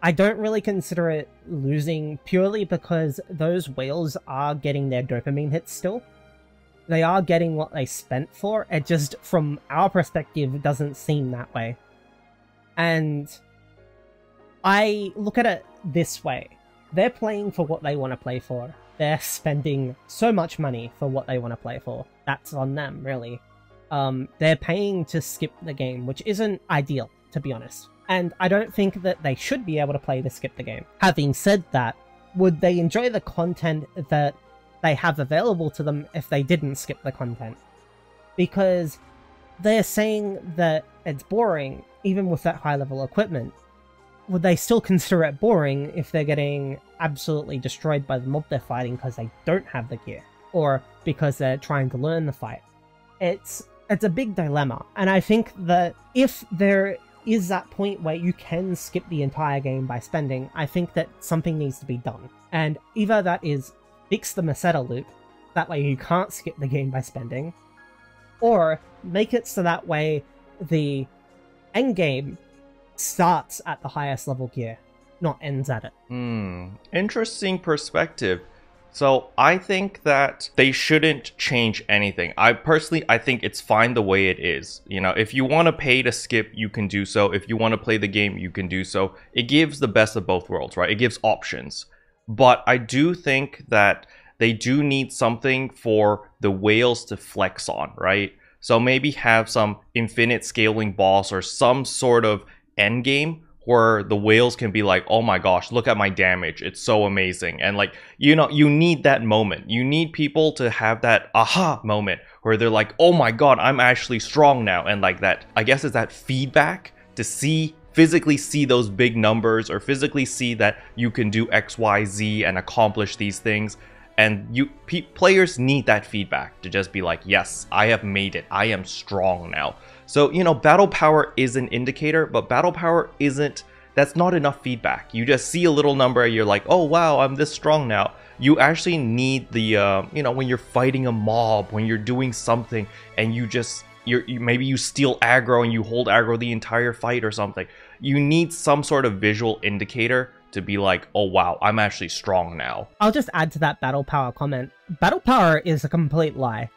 I don't really consider it losing purely because those whales are getting their dopamine hits still. they are getting what they spent for. It just, from our perspective, doesn't seem that way. And I look at it this way. They're playing for what they want to play for. They're spending so much money for what they want to play for. That's on them, really. They're paying to skip the game, which isn't ideal, to be honest. And I don't think that they should be able to play to skip the game. Having said that, would they enjoy the content that they have available to them if they didn't skip the content? Because they're saying that it's boring, even with that high-level equipment. Would they still consider it boring if they're getting absolutely destroyed by the mob they're fighting because they don't have the gear? Or because they're trying to learn the fight? It's a big dilemma, and I think that if there is that point where you can skip the entire game by spending, I think that something needs to be done. And either that is fix the Meseta loop, that way you can't skip the game by spending, or make it so that way the endgame starts at the highest level gear, not ends at it. Interesting perspective. So I think that they shouldn't change anything. I think it's fine the way it is. You know, if you want to pay to skip, you can do so. If you want to play the game, you can do so. It gives the best of both worlds, right? It gives options. But I do think that they do need something for the whales to flex on, right? So maybe have some infinite scaling boss or some sort of end game where the whales can be like, oh my gosh, look at my damage, it's so amazing. And like, you know, you need that moment. You need people to have that aha moment where they're like, oh my god, I'm actually strong now. And like that, I guess, is that feedback to physically see those big numbers, or physically see that you can do X, Y, Z and accomplish these things. And players need that feedback to just be like, yes, I have made it, I am strong now. So, you know, battle power is an indicator, but battle power that's not enough feedback. You just see a little number, you're like, oh wow, I'm this strong now. You actually need the, you know, when you're fighting a mob, when you're doing something, and maybe you steal aggro and you hold aggro the entire fight or something. You need some sort of visual indicator to be like, oh wow, I'm actually strong now. I'll just add to that battle power comment. Battle power is a complete lie.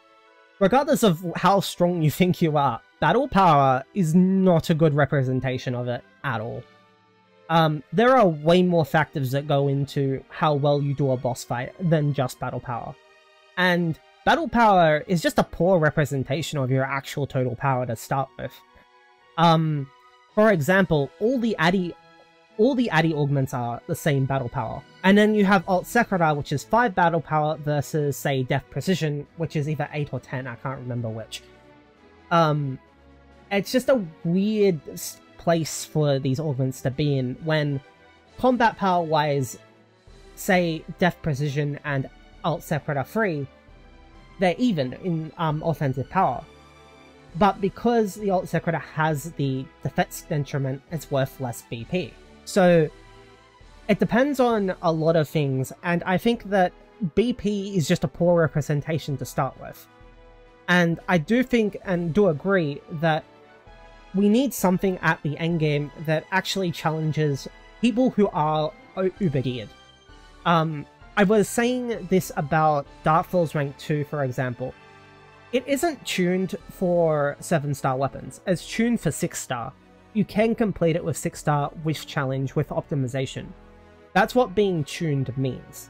Regardless of how strong you think you are, battle power is not a good representation of it at all. There are way more factors that go into how well you do a boss fight than just battle power. And battle power is just a poor representation of your actual total power to start with. For example, all the Addy augments are the same battle power. And then you have Alt Secreta, which is 5 battle power, versus, say, Def Precision, which is either 8 or 10, I can't remember which. It's just a weird place for these augments to be in, when combat power-wise, say, Def Precision and Alt Secreta 3, they're even in offensive power. But because the Alt Secreta has the defense detriment, it's worth less BP. So it depends on a lot of things, and I think that BP is just a poor representation to start with. And I do think and do agree that we need something at the endgame that actually challenges people who are uber geared. I was saying this about Dark Souls Rank 2, for example. It isn't tuned for 7-star weapons, it's tuned for 6-star. You can complete it with 6-star with challenge with optimization. That's what being tuned means.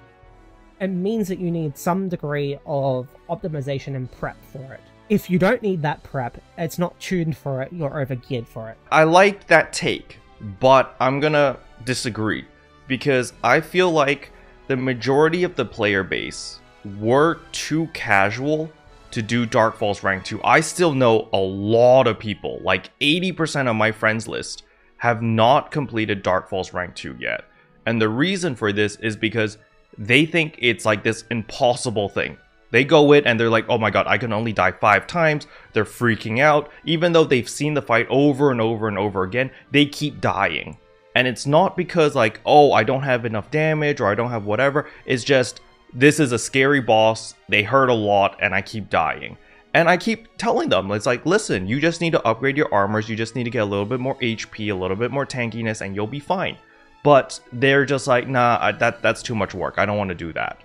It means that you need some degree of optimization and prep for it. If you don't need that prep, it's not tuned for it, you're overgeared for it. I like that take, but I'm gonna disagree, because I feel like the majority of the player base were too casual to do Dark Souls Rank 2. I still know a lot of people, like 80% of my friends list, have not completed Dark Souls Rank 2 yet. And the reason for this is because they think it's like this impossible thing. They go in and they're like, oh my god, I can only die 5 times. They're freaking out. Even though they've seen the fight over and over and over again, they keep dying. And it's not because like, oh, I don't have enough damage or I don't have whatever. It's just, this is a scary boss, they hurt a lot, and I keep dying. And I keep telling them, it's like, listen, you just need to upgrade your armors, you just need to get a little bit more HP, a little bit more tankiness, and you'll be fine. But they're just like, nah, that's too much work, I don't want to do that.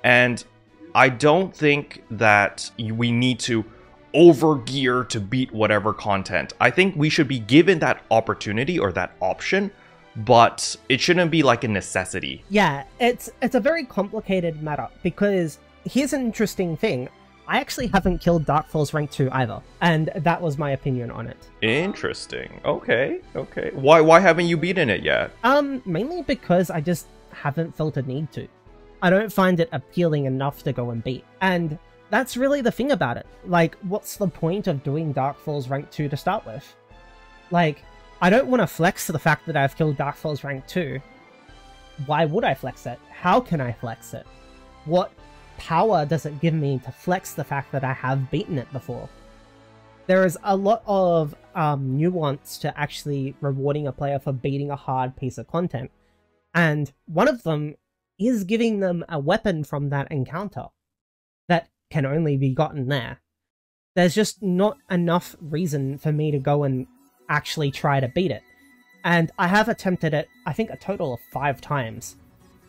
And I don't think that we need to overgear to beat whatever content. I think we should be given that opportunity or that option, but it shouldn't be like a necessity. Yeah, it's a very complicated matter, because here's an interesting thing. I actually haven't killed Dark Souls Rank 2 either, and that was my opinion on it. Interesting. Okay. Why haven't you beaten it yet? Mainly because I just haven't felt a need to. I don't find it appealing enough to go and beat. And that's really the thing about it. Like, what's the point of doing Dark Souls Rank 2 to start with? Like, I don't want to flex the fact that I've killed Dark Souls Rank 2. Why would I flex it? How can I flex it? What power does it give me to flex the fact that I have beaten it before? There is a lot of nuance to actually rewarding a player for beating a hard piece of content, and one of them is giving them a weapon from that encounter that can only be gotten there. There's just not enough reason for me to go and actually try to beat it, and I have attempted it, I think, a total of 5 times.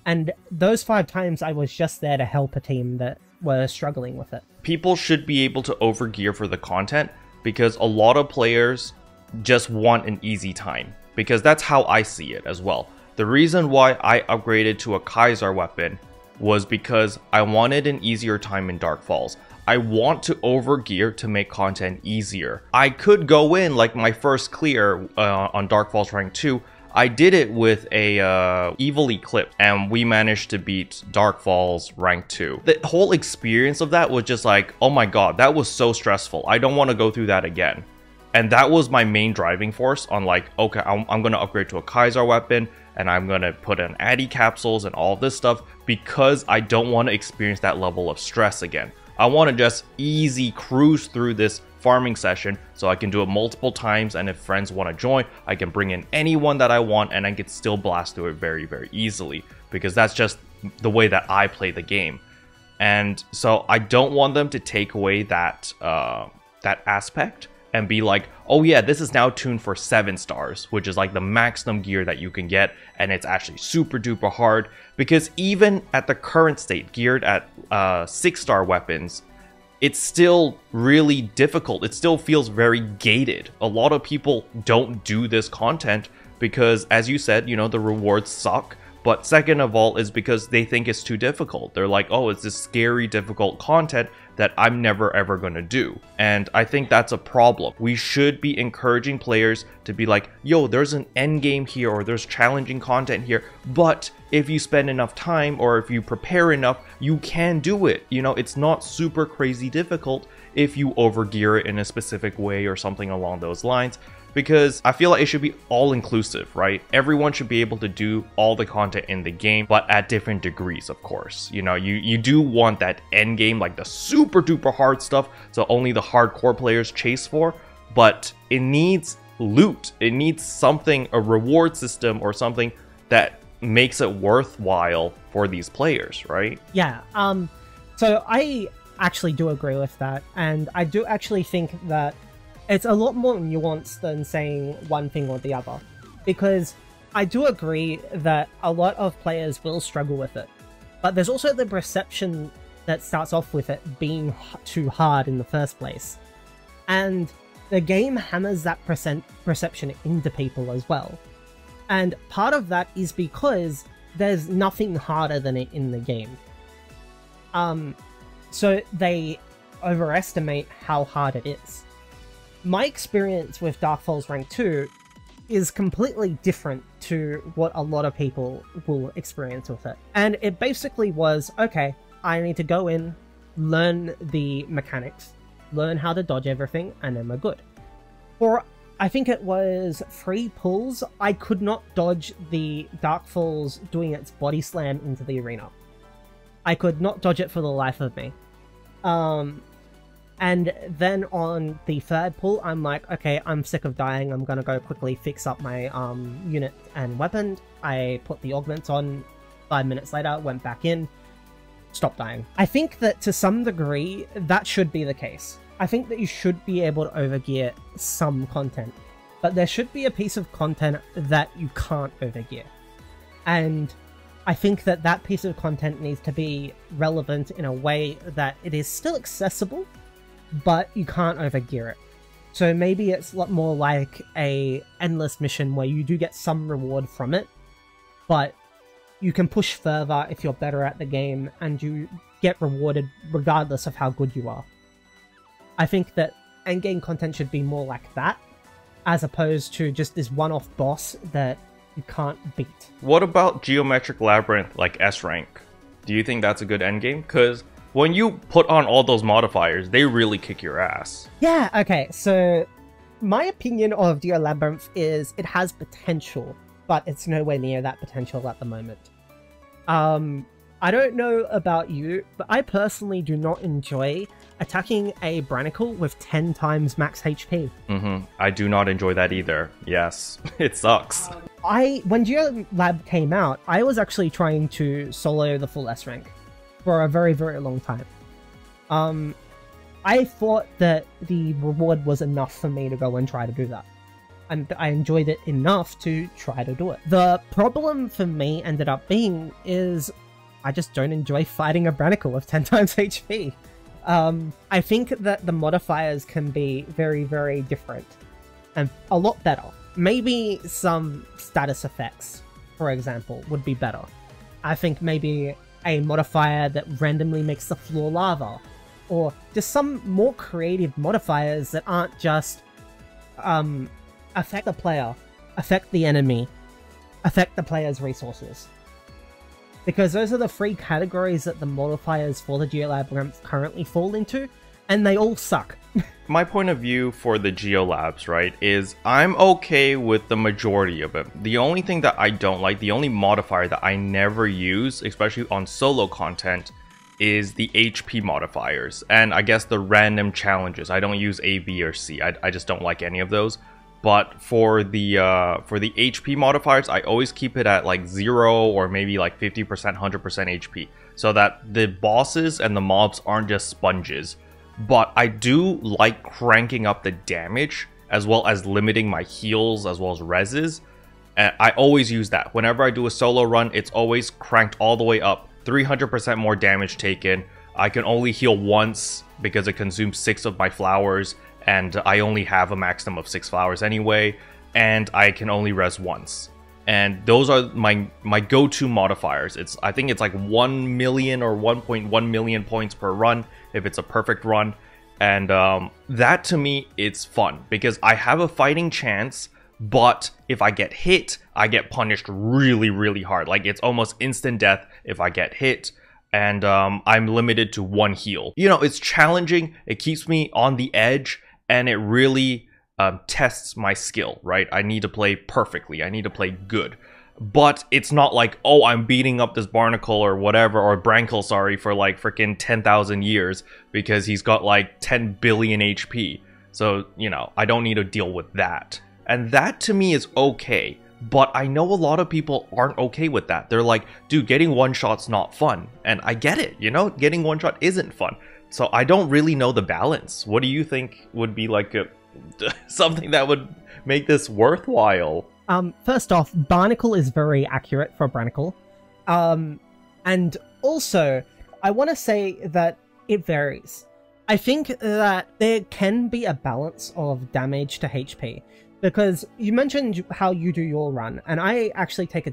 And those 5 times I was just there to help a team that were struggling with it. People should be able to overgear for the content, because a lot of players just want an easy time. Because that's how I see it as well. The reason why I upgraded to a Kaiser weapon was because I wanted an easier time in Dark Falls. I want to overgear to make content easier. I could go in like my first clear on Dark Falls Rank 2. I did it with a Evil Eclipse, and we managed to beat Dark Falls Rank 2. The whole experience of that was just like, oh my god, that was so stressful. I don't want to go through that again. And that was my main driving force on like, okay, I'm going to upgrade to a Kaiser weapon, and I'm going to put in Addy capsules and all this stuff, because I don't want to experience that level of stress again. I want to just easy cruise through this farming session so I can do it multiple times, and if friends want to join, I can bring in anyone that I want and I can still blast through it very, very easily, because that's just the way that I play the game. And so I don't want them to take away that that aspect and be like, oh yeah, this is now tuned for 7 stars, which is like the maximum gear that you can get, and it's actually super duper hard, because even at the current state, geared at 6-star weapons, it's still really difficult. It still feels very gated. A lot of people don't do this content because, as you said, you know, the rewards suck. But second of all is because they think it's too difficult. They're like, oh, it's this scary, difficult content that I'm never ever gonna do. And I think that's a problem. We should be encouraging players to be like, yo, there's an end game here, or there's challenging content here, but if you spend enough time or if you prepare enough, you can do it. You know, it's not super crazy difficult if you overgear it in a specific way or something along those lines. Because I feel like it should be all-inclusive, right? Everyone should be able to do all the content in the game, but at different degrees, of course. You know, you do want that end game, like the super duper hard stuff, so only the hardcore players chase for, but it needs loot. It needs something, a reward system or something that makes it worthwhile for these players, right? Yeah, so I actually do agree with that, and I do actually think that it's a lot more nuanced than saying one thing or the other, because I do agree that a lot of players will struggle with it, but there's also the perception that starts off with it being too hard in the first place, and the game hammers that perception into people as well. And part of that is because there's nothing harder than it in the game. So they overestimate how hard it is. My experience with Dark Souls Rank 2 is completely different to what a lot of people will experience with it. And it basically was, okay, I need to go in, learn the mechanics, learn how to dodge everything, and then we're good. For, I think it was 3 pulls, I could not dodge the Dark Falls doing its body slam into the arena. I could not dodge it for the life of me. And then on the 3rd pull, I'm like, okay, I'm sick of dying, I'm gonna go quickly fix up my unit and weapon. I put the augments on, 5 minutes later, went back in, stopped dying. I think that to some degree, that should be the case. I think that you should be able to overgear some content, but there should be a piece of content that you can't overgear. And I think that that piece of content needs to be relevant in a way that it is still accessible, but you can't overgear it. So maybe it's a lot more like a endless mission where you do get some reward from it, but you can push further if you're better at the game, and you get rewarded regardless of how good you are. I think that endgame content should be more like that, as opposed to just this one-off boss that you can't beat. What about Geometric Labyrinth like S rank? Do you think that's a good endgame? Because when you put on all those modifiers, they really kick your ass. Yeah, okay, so my opinion of Geo Labyrinth is it has potential, but it's nowhere near that potential at the moment. I don't know about you, but I personally do not enjoy attacking a Branicle with 10 times max HP. I do not enjoy that either. Yes, it sucks. When Geo Lab came out, I was actually trying to solo the full S rank for a very, very long time. I thought that the reward was enough for me to go and try to do that. And I enjoyed it enough to try to do it. The problem for me ended up being is I just don't enjoy fighting a Branicle with 10 times HP. I think that the modifiers can be very, very different and a lot better. Maybe some status effects, for example, would be better. I think maybe a modifier that randomly makes the floor lava, or just some more creative modifiers that aren't just affect the player, affect the enemy, affect the player's resources. Because those are the three categories that the modifiers for the Geo Labs currently fall into, and they all suck. My point of view for the Geo Labs, right, is I'm okay with the majority of it. The only thing that I don't like, the only modifier that I never use, especially on solo content, is the HP modifiers. And I guess the random challenges. I don't use A, B, or C. I just don't like any of those. But for the HP modifiers, I always keep it at like 0 or maybe like 50%, 100% HP, so that the bosses and the mobs aren't just sponges. But I do like cranking up the damage, as well as limiting my heals, as well as reses. And I always use that. Whenever I do a solo run, it's always cranked all the way up. 300% more damage taken. I can only heal once because it consumes 6 of my flowers. And I only have a maximum of 6 flowers anyway, and I can only res once. And those are my go-to modifiers. I think it's like 1 million or 1.1 million points per run if it's a perfect run. And that to me, it's fun because I have a fighting chance, but if I get hit, I get punished really, really hard. Like it's almost instant death if I get hit. And I'm limited to 1 heal. You know, it's challenging. It keeps me on the edge. And it really tests my skill, right? I need to play perfectly. I need to play good. But it's not like, oh, I'm beating up this Barnacle or whatever, or Brancle, sorry, for like freaking 10,000 years because he's got like 10 billion HP. So, you know, I don't need to deal with that. And that to me is okay. But I know a lot of people aren't okay with that. They're like, dude, getting one shot's not fun. And I get it, you know? Getting one shot isn't fun. So I don't really know the balance. What do you think would be like something that would make this worthwhile? First off, Barnacle is very accurate for Branicle. And also, I want to say that it varies. I think that there can be a balance of damage to HP. Because you mentioned how you do your run, and I actually take a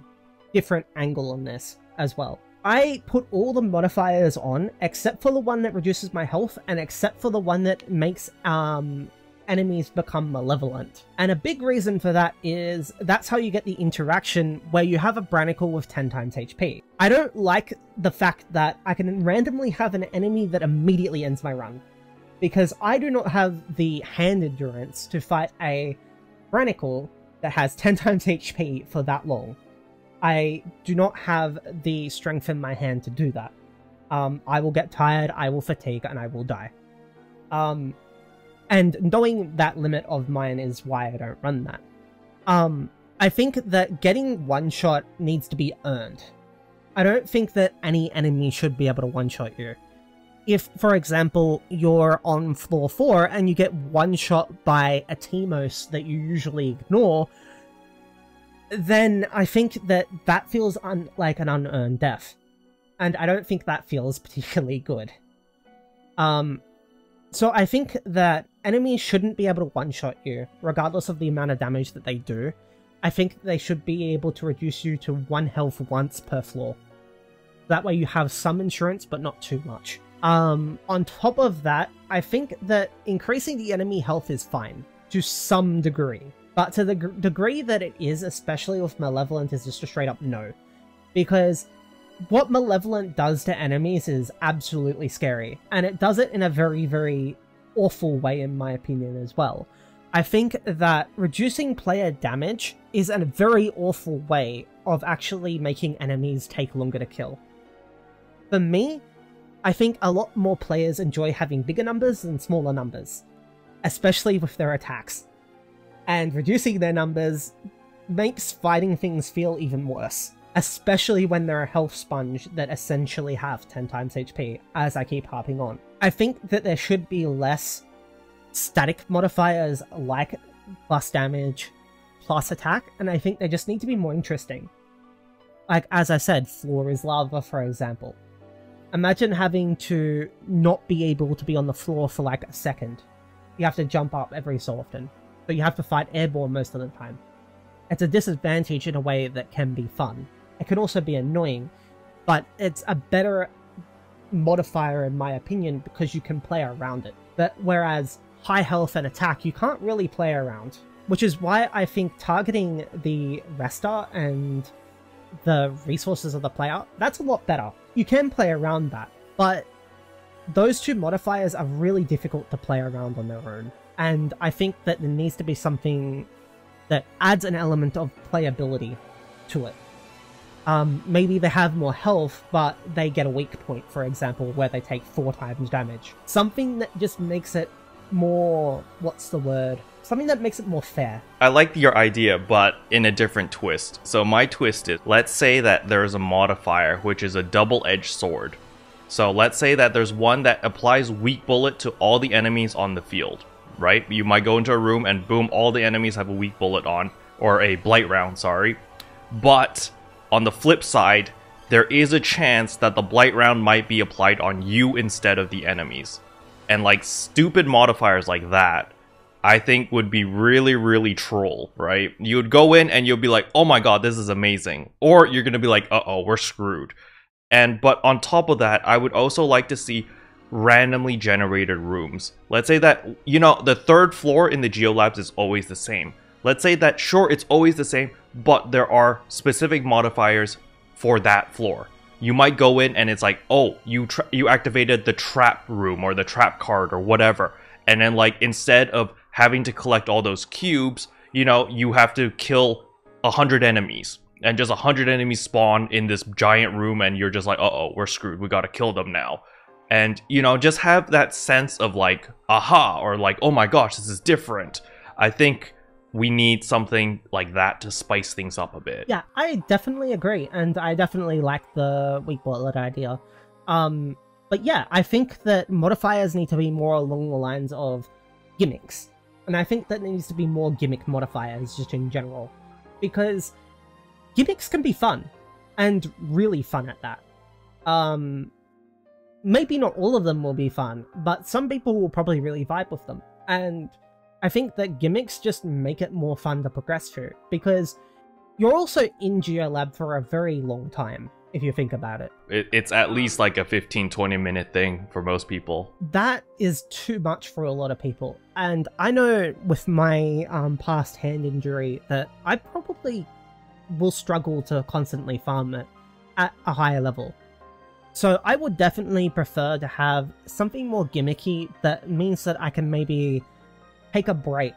different angle on this as well. I put all the modifiers on, except for the one that reduces my health, and except for the one that makes enemies become malevolent. And a big reason for that is that's how you get the interaction where you have a Branicle with 10 times HP. I don't like the fact that I can randomly have an enemy that immediately ends my run, because I do not have the hand endurance to fight a Branicle that has 10 times HP for that long. I do not have the strength in my hand to do that. I will get tired, I will fatigue, and I will die. And knowing that limit of mine is why I don't run that. I think that getting one shot needs to be earned. I don't think that any enemy should be able to one-shot you. If, for example, you're on floor 4 and you get one shot by a Teemos that you usually ignore, then I think that that feels like an unearned death. And I don't think that feels particularly good. So I think that enemies shouldn't be able to one-shot you, regardless of the amount of damage that they do. I think they should be able to reduce you to 1 health once per floor. That way you have some insurance, but not too much. On top of that, I think that increasing the enemy health is fine, to some degree. But to the degree that it is, especially with Malevolent, is just a straight up no. Because what Malevolent does to enemies is absolutely scary, and it does it in a very, very awful way in my opinion as well. I think that reducing player damage is a very awful way of actually making enemies take longer to kill. For me, I think a lot more players enjoy having bigger numbers than smaller numbers, especially with their attacks. And reducing their numbers makes fighting things feel even worse, especially when they're a health sponge that essentially have 10 times HP, as I keep harping on. I think that there should be less static modifiers like plus damage, plus attack, and I think they just need to be more interesting. Like, as I said, floor is lava, for example. Imagine having to not be able to be on the floor for like a second. You have to jump up every so often, so you have to fight airborne most of the time. It's a disadvantage in a way that can be fun. It can also be annoying, but it's a better modifier in my opinion because you can play around it. But whereas high health and attack, you can't really play around. Which is why I think targeting the rester and the resources of the player, that's a lot better. You can play around that, but those two modifiers are really difficult to play around on their own. And I think that there needs to be something that adds an element of playability to it. Maybe they have more health, but they get a weak point, for example, where they take 4 times damage. Something that just makes it more... what's the word? Something that makes it more fair. I like your idea, but in a different twist. So my twist is, let's say that there's a modifier, which is a double-edged sword. So let's say that there's one that applies weak bullet to all the enemies on the field, right? You might go into a room and boom, all the enemies have a weak bullet on, or a blight round, sorry. But on the flip side, there is a chance that the blight round might be applied on you instead of the enemies. And like stupid modifiers like that, I think would be really, really troll, right? You would go in and you'll be like, oh my god, this is amazing. Or you're gonna be like, uh-oh, we're screwed. But on top of that, I would also like to see randomly generated rooms. Let's say that, you know, the 3rd floor in the Geo Labs is always the same. Let's say that, sure, it's always the same, but there are specific modifiers for that floor. You might go in and it's like, oh, you activated the trap room or the trap card or whatever. And then like, instead of having to collect all those cubes, you know, you have to kill 100 enemies. And just 100 enemies spawn in this giant room and you're just like, uh-oh, we're screwed. We gotta kill them now. And, you know, just have that sense of like, aha, or like, oh my gosh, this is different. I think we need something like that to spice things up a bit. Yeah, I definitely agree, and I definitely like the weak bullet idea. But yeah, I think that modifiers need to be more along the lines of gimmicks. And I think that there needs to be more gimmick modifiers just in general. Because gimmicks can be fun, and really fun at that. Maybe not all of them will be fun, but some people will probably really vibe with them. And I think that gimmicks just make it more fun to progress through, because you're also in Geo Lab for a very long time, if you think about it. It's at least like a 15-20 minute thing for most people. That is too much for a lot of people. And I know with my past hand injury that I probably will struggle to constantly farm it at a higher level. So I would definitely prefer to have something more gimmicky that means that I can maybe take a break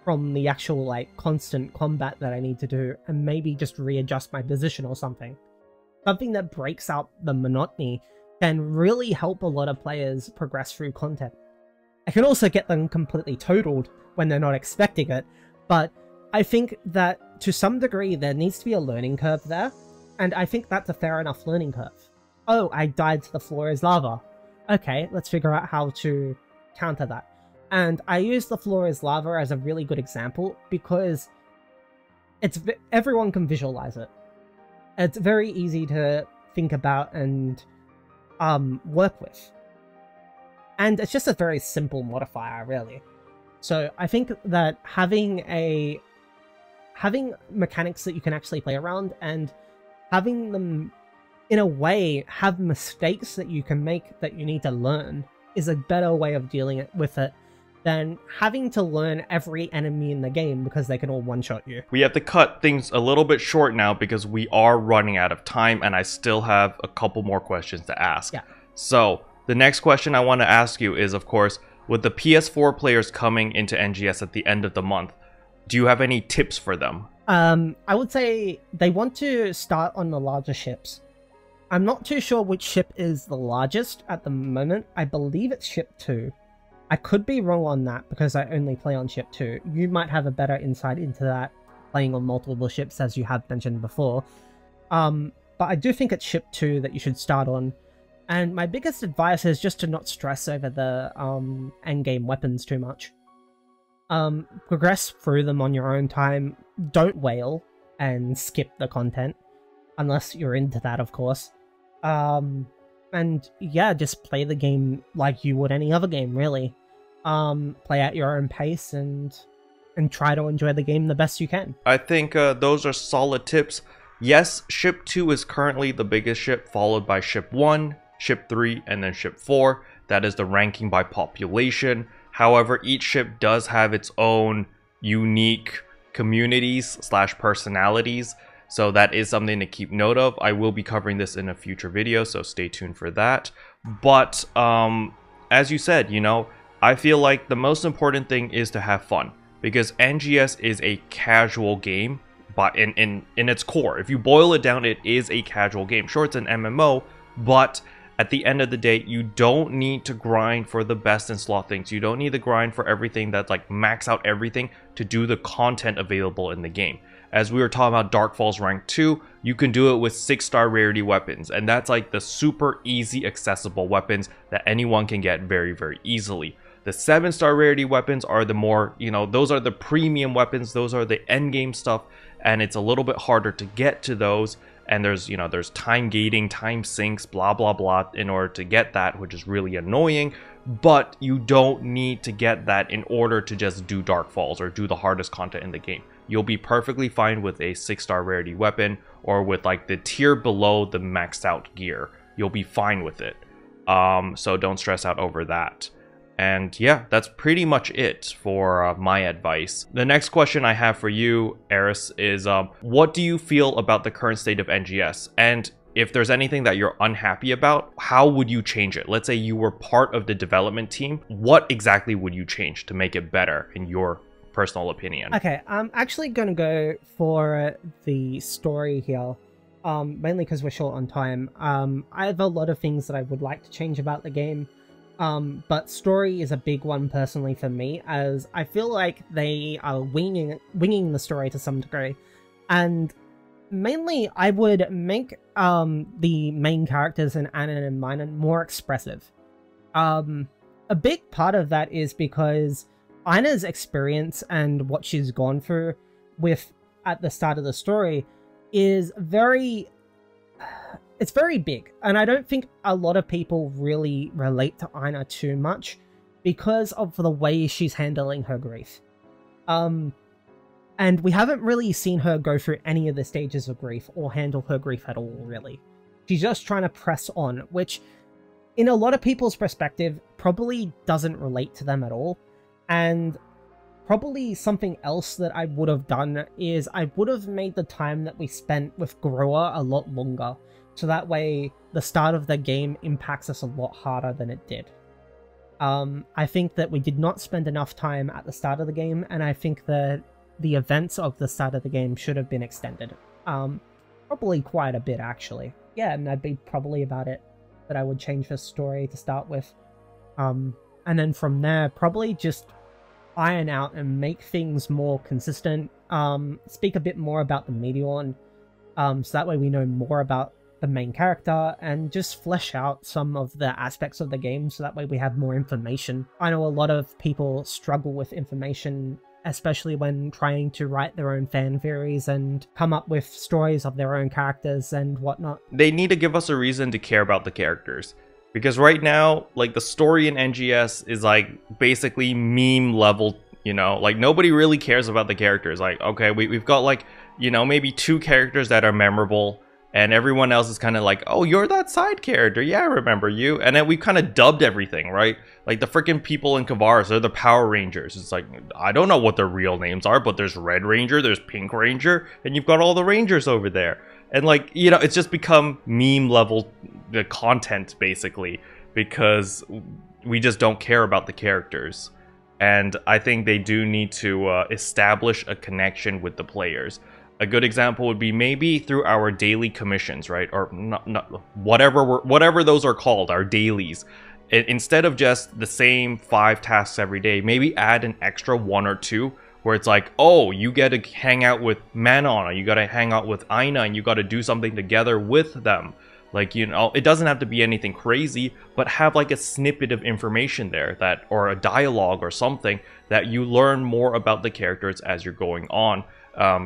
from the actual like constant combat that I need to do and maybe just readjust my position or something. Something that breaks up the monotony can really help a lot of players progress through content. It can also get them completely totaled when they're not expecting it, but I think that to some degree there needs to be a learning curve there, and I think that's a fair enough learning curve. Oh, I died to the floor is lava. Okay, let's figure out how to counter that. And I use the floor is lava as a really good example because everyone can visualize it. It's very easy to think about and work with. And it's just a very simple modifier, really. So I think that having mechanics that you can actually play around and having them, in a way, have mistakes that you can make that you need to learn is a better way of dealing with it than having to learn every enemy in the game because they can all one-shot you. We have to cut things a little bit short now because we are running out of time and I still have a couple more questions to ask. Yeah. So the next question I want to ask you is, of course, with the PS4 players coming into NGS at the end of the month, do you have any tips for them? I would say they want to start on the larger ships. I'm not too sure which ship is the largest at the moment. I believe it's ship 2. I could be wrong on that because I only play on ship 2. You might have a better insight into that playing on multiple ships, as you have mentioned before. But I do think it's ship 2 that you should start on. And my biggest advice is just to not stress over the endgame weapons too much. Progress through them on your own time. Don't wail and skip the content. Unless you're into that, of course. And yeah, just play the game like you would any other game, really. Play at your own pace and try to enjoy the game the best you can. I think those are solid tips. Yes, ship 2 is currently the biggest ship, followed by ship 1, ship 3, and then ship 4. That is the ranking by population. However, each ship does have its own unique communities / personalities. So that is something to keep note of. I will be covering this in a future video, so stay tuned for that. But as you said, you know, I feel like the most important thing is to have fun, because NGS is a casual game, but in its core, if you boil it down, it is a casual game. Sure, it's an MMO, but at the end of the day, you don't need to grind for the best and slot things. You don't need to grind for everything that's like max out everything to do the content available in the game. As we were talking about Dark Falls Rank 2, you can do it with 6-star rarity weapons, and that's like the super easy accessible weapons that anyone can get very, very easily. The 7-star rarity weapons are the more, you know, those are the premium weapons, those are the end game stuff, and it's a little bit harder to get to those. And there's, you know, there's time gating, time sinks, blah, blah, blah, in order to get that, which is really annoying. But you don't need to get that in order to just do Dark Falls or do the hardest content in the game. You'll be perfectly fine with a 6-star rarity weapon or with like the tier below the maxed out gear. You'll be fine with it. So don't stress out over that. And yeah, that's pretty much it for my advice. The next question I have for you, Aris, is what do you feel about the current state of NGS? And if there's anything that you're unhappy about, how would you change it? Let's say you were part of the development team. What exactly would you change to make it better in your personal opinion? Okay, I'm actually going to go for the story here, mainly because we're short on time. I have a lot of things that I would like to change about the game. But story is a big one personally for me, as I feel like they are winging the story to some degree. And mainly, I would make the main characters in Anan and Minan more expressive. A big part of that is because Ina's experience and what she's gone through with at the start of the story is it's very big, and I don't think a lot of people really relate to Ina too much because of the way she's handling her grief. And we haven't really seen her go through any of the stages of grief or handle her grief at all, really. She's just trying to press on, which in a lot of people's perspective probably doesn't relate to them at all. And probably something else that I would have done is I would have made the time that we spent with Groa a lot longer. So that way, the start of the game impacts us a lot harder than it did. I think that we did not spend enough time at the start of the game, and I think that the events of the start of the game should have been extended. Probably quite a bit, actually. Yeah, and that'd be probably about it that I would change the story to start with. And then from there, probably just iron out and make things more consistent. Speak a bit more about the Meteor, so that way we know more about the main character, and just flesh out some of the aspects of the game so that way we have more information. I know a lot of people struggle with information especially when trying to write their own fan theories and come up with stories of their own characters and whatnot. They need to give us a reason to care about the characters. Because right now, like, the story in NGS is, like, basically meme level, you know? Like, nobody really cares about the characters. Like, okay, we've got, like, you know, maybe 2 characters that are memorable, and everyone else is kind of like, oh, you're that side character, yeah, I remember you. And then we've kind of dubbed everything, right? Like, the freaking people in Kavaris, they're the Power Rangers. It's like, I don't know what their real names are, but there's Red Ranger, there's Pink Ranger, and you've got all the Rangers over there. And, like, you know, it's just become meme level content, basically, because we just don't care about the characters. And I think they do need to establish a connection with the players. A good example would be maybe through our daily commissions, right? Or not whatever those are called, our dailies. Instead of just the same 5 tasks every day, maybe add an extra 1 or 2 where it's like, oh, you get to hang out with Manon, or you got to hang out with Aina, and you got to do something together with them. Like, you know, it doesn't have to be anything crazy, but have like a snippet of information there, that, or a dialogue or something, that you learn more about the characters as you're going on.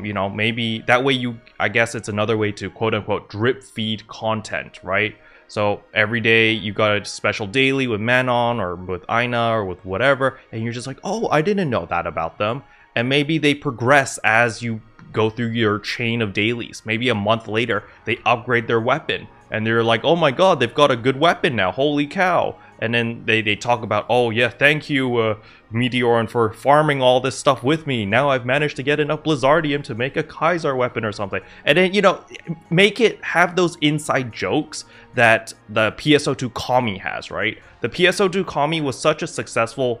You know, maybe that way I guess it's another way to quote unquote drip feed content, right? So every day you got a special daily with Manon or with Aina or with whatever, and you're just like, oh, I didn't know that about them. And maybe they progress as you go through your chain of dailies. Maybe a month later, they upgrade their weapon. And they're like, oh my god, they've got a good weapon now, holy cow. And then they talk about, oh yeah, thank you, Meteorin, for farming all this stuff with me. Now I've managed to get enough Blizzardium to make a Kaiser weapon or something. And then, you know, have those inside jokes that the PSO2 Kami has, right? The PSO2 Kami was such a successful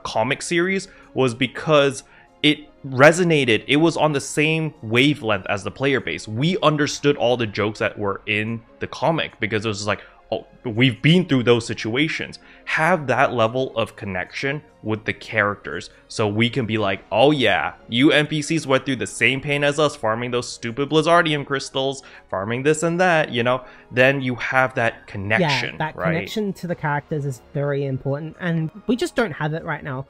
comic series was because it resonated. It was on the same wavelength as the player base. We understood all the jokes that were in the comic because it was just like, oh, we've been through those situations. Have that level of connection with the characters so we can be like, oh yeah, you NPCs went through the same pain as us, farming those stupid Blizzardium crystals, farming this and that, you know? Then you have that connection, yeah, that right? connection to the characters is very important, and we just don't have it right now.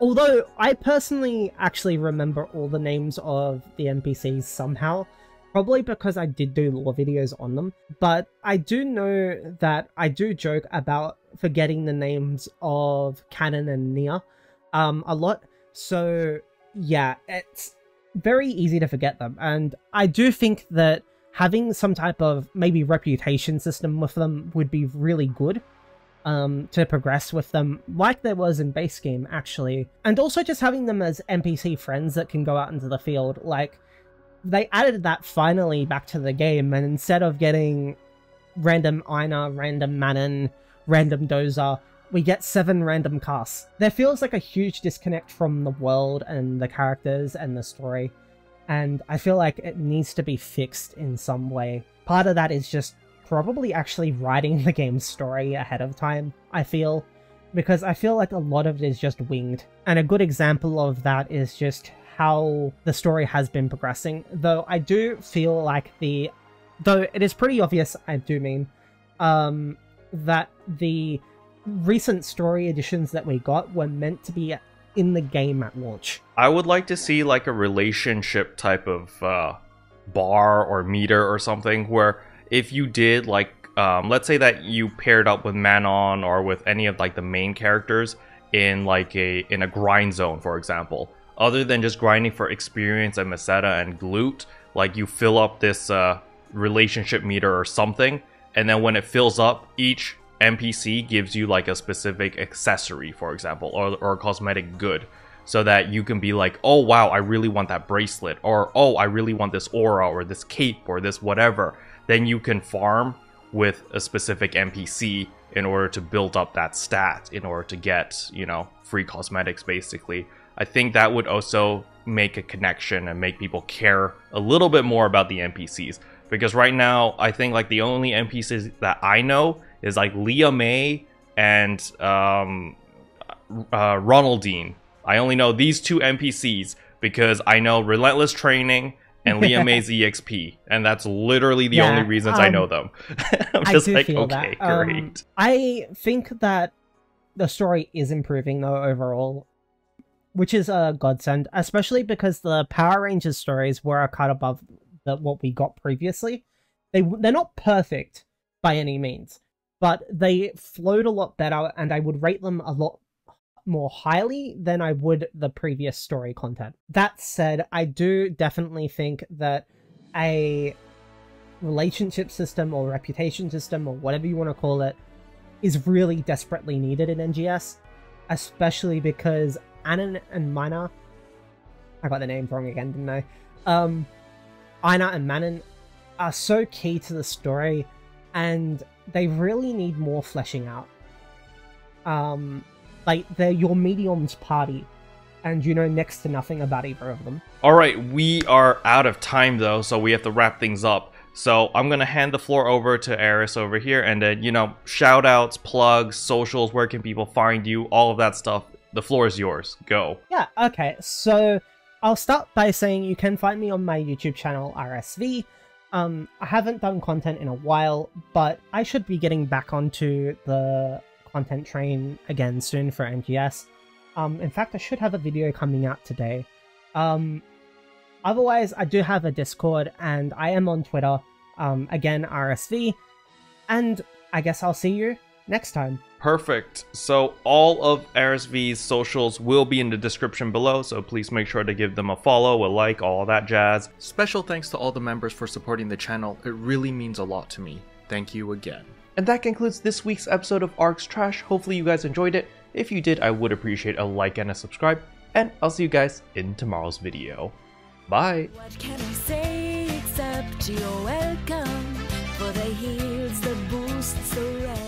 Although I personally actually remember all the names of the NPCs somehow, probably because I did do lore videos on them, but I do know that I do joke about forgetting the names of Canon and Nia a lot, so yeah, it's very easy to forget them, and I do think that having some type of maybe reputation system with them would be really good. To progress with them, like there was in base game, actually. And also just having them as NPC friends that can go out into the field. Like, they added that finally back to the game, and instead of getting random Aina, random Manon, random Doza, we get 7 random casts. There feels like a huge disconnect from the world and the characters and the story, and I feel like it needs to be fixed in some way. Part of that is just probably actually writing the game's story ahead of time, I feel, because I feel like a lot of it is just winged. And a good example of that is just how the story has been progressing, though I do feel like though it is pretty obvious, I do mean, that the recent story additions that we got were meant to be in the game at launch. I would like to see like a relationship type of bar or meter or something where if you did, like, let's say that you paired up with Manon or with any of, like, the main characters in, like, in a grind zone, for example. Other than just grinding for experience and Meseta and Glute, like, you fill up this relationship meter or something, and then when it fills up, each NPC gives you, like, a specific accessory, for example, or a cosmetic good. So that you can be like, oh, wow, I really want that bracelet, or, oh, I really want this aura, or this cape, or this whatever. Then you can farm with a specific NPC in order to build up that stat, in order to get, you know, free cosmetics, basically. I think that would also make a connection and make people care a little bit more about the NPCs. Because right now, I think, like, the only NPCs that I know is, like, Leah May and Ronaldine. I only know these 2 NPCs because I know Relentless Training and Leah May's EXP, and that's literally the only reasons I know them. I'm just like, okay, great. I think that the story is improving, though, overall. which is a godsend, especially because the Power Rangers stories were a cut above what we got previously. They're not perfect by any means, but they flowed a lot better, and I would rate them a lot more highly than I would the previous story content. That said, I do definitely think that a relationship system or reputation system or whatever you want to call it is really desperately needed in NGS, especially because Anna and Mina, I got the names wrong again, didn't I? Aina and Manon are so key to the story, and they really need more fleshing out. Like, they're your medium's party, and you know next to nothing about either of them. Alright, we are out of time though, so we have to wrap things up. So I'm gonna hand the floor over to Aris over here, and then, you know, shout outs, plugs, socials, where can people find you, all of that stuff. The floor is yours. Go. Yeah, okay, so I'll start by saying you can find me on my YouTube channel, RSV. I haven't done content in a while, but I should be getting back onto the content train again soon for NGS. In fact, I should have a video coming out today. Otherwise, I do have a Discord, and I am on Twitter, again, RSV, and I guess I'll see you next time. Perfect. So all of Aris V's socials will be in the description below, so please make sure to give them a follow, a like, all that jazz. Special thanks to all the members for supporting the channel. It really means a lot to me. Thank you again. And that concludes this week's episode of Arks Trash. Hopefully you guys enjoyed it. If you did, I would appreciate a like and a subscribe, and I'll see you guys in tomorrow's video. Bye! What can I say except you're welcome for the heals, the boosts, the rest.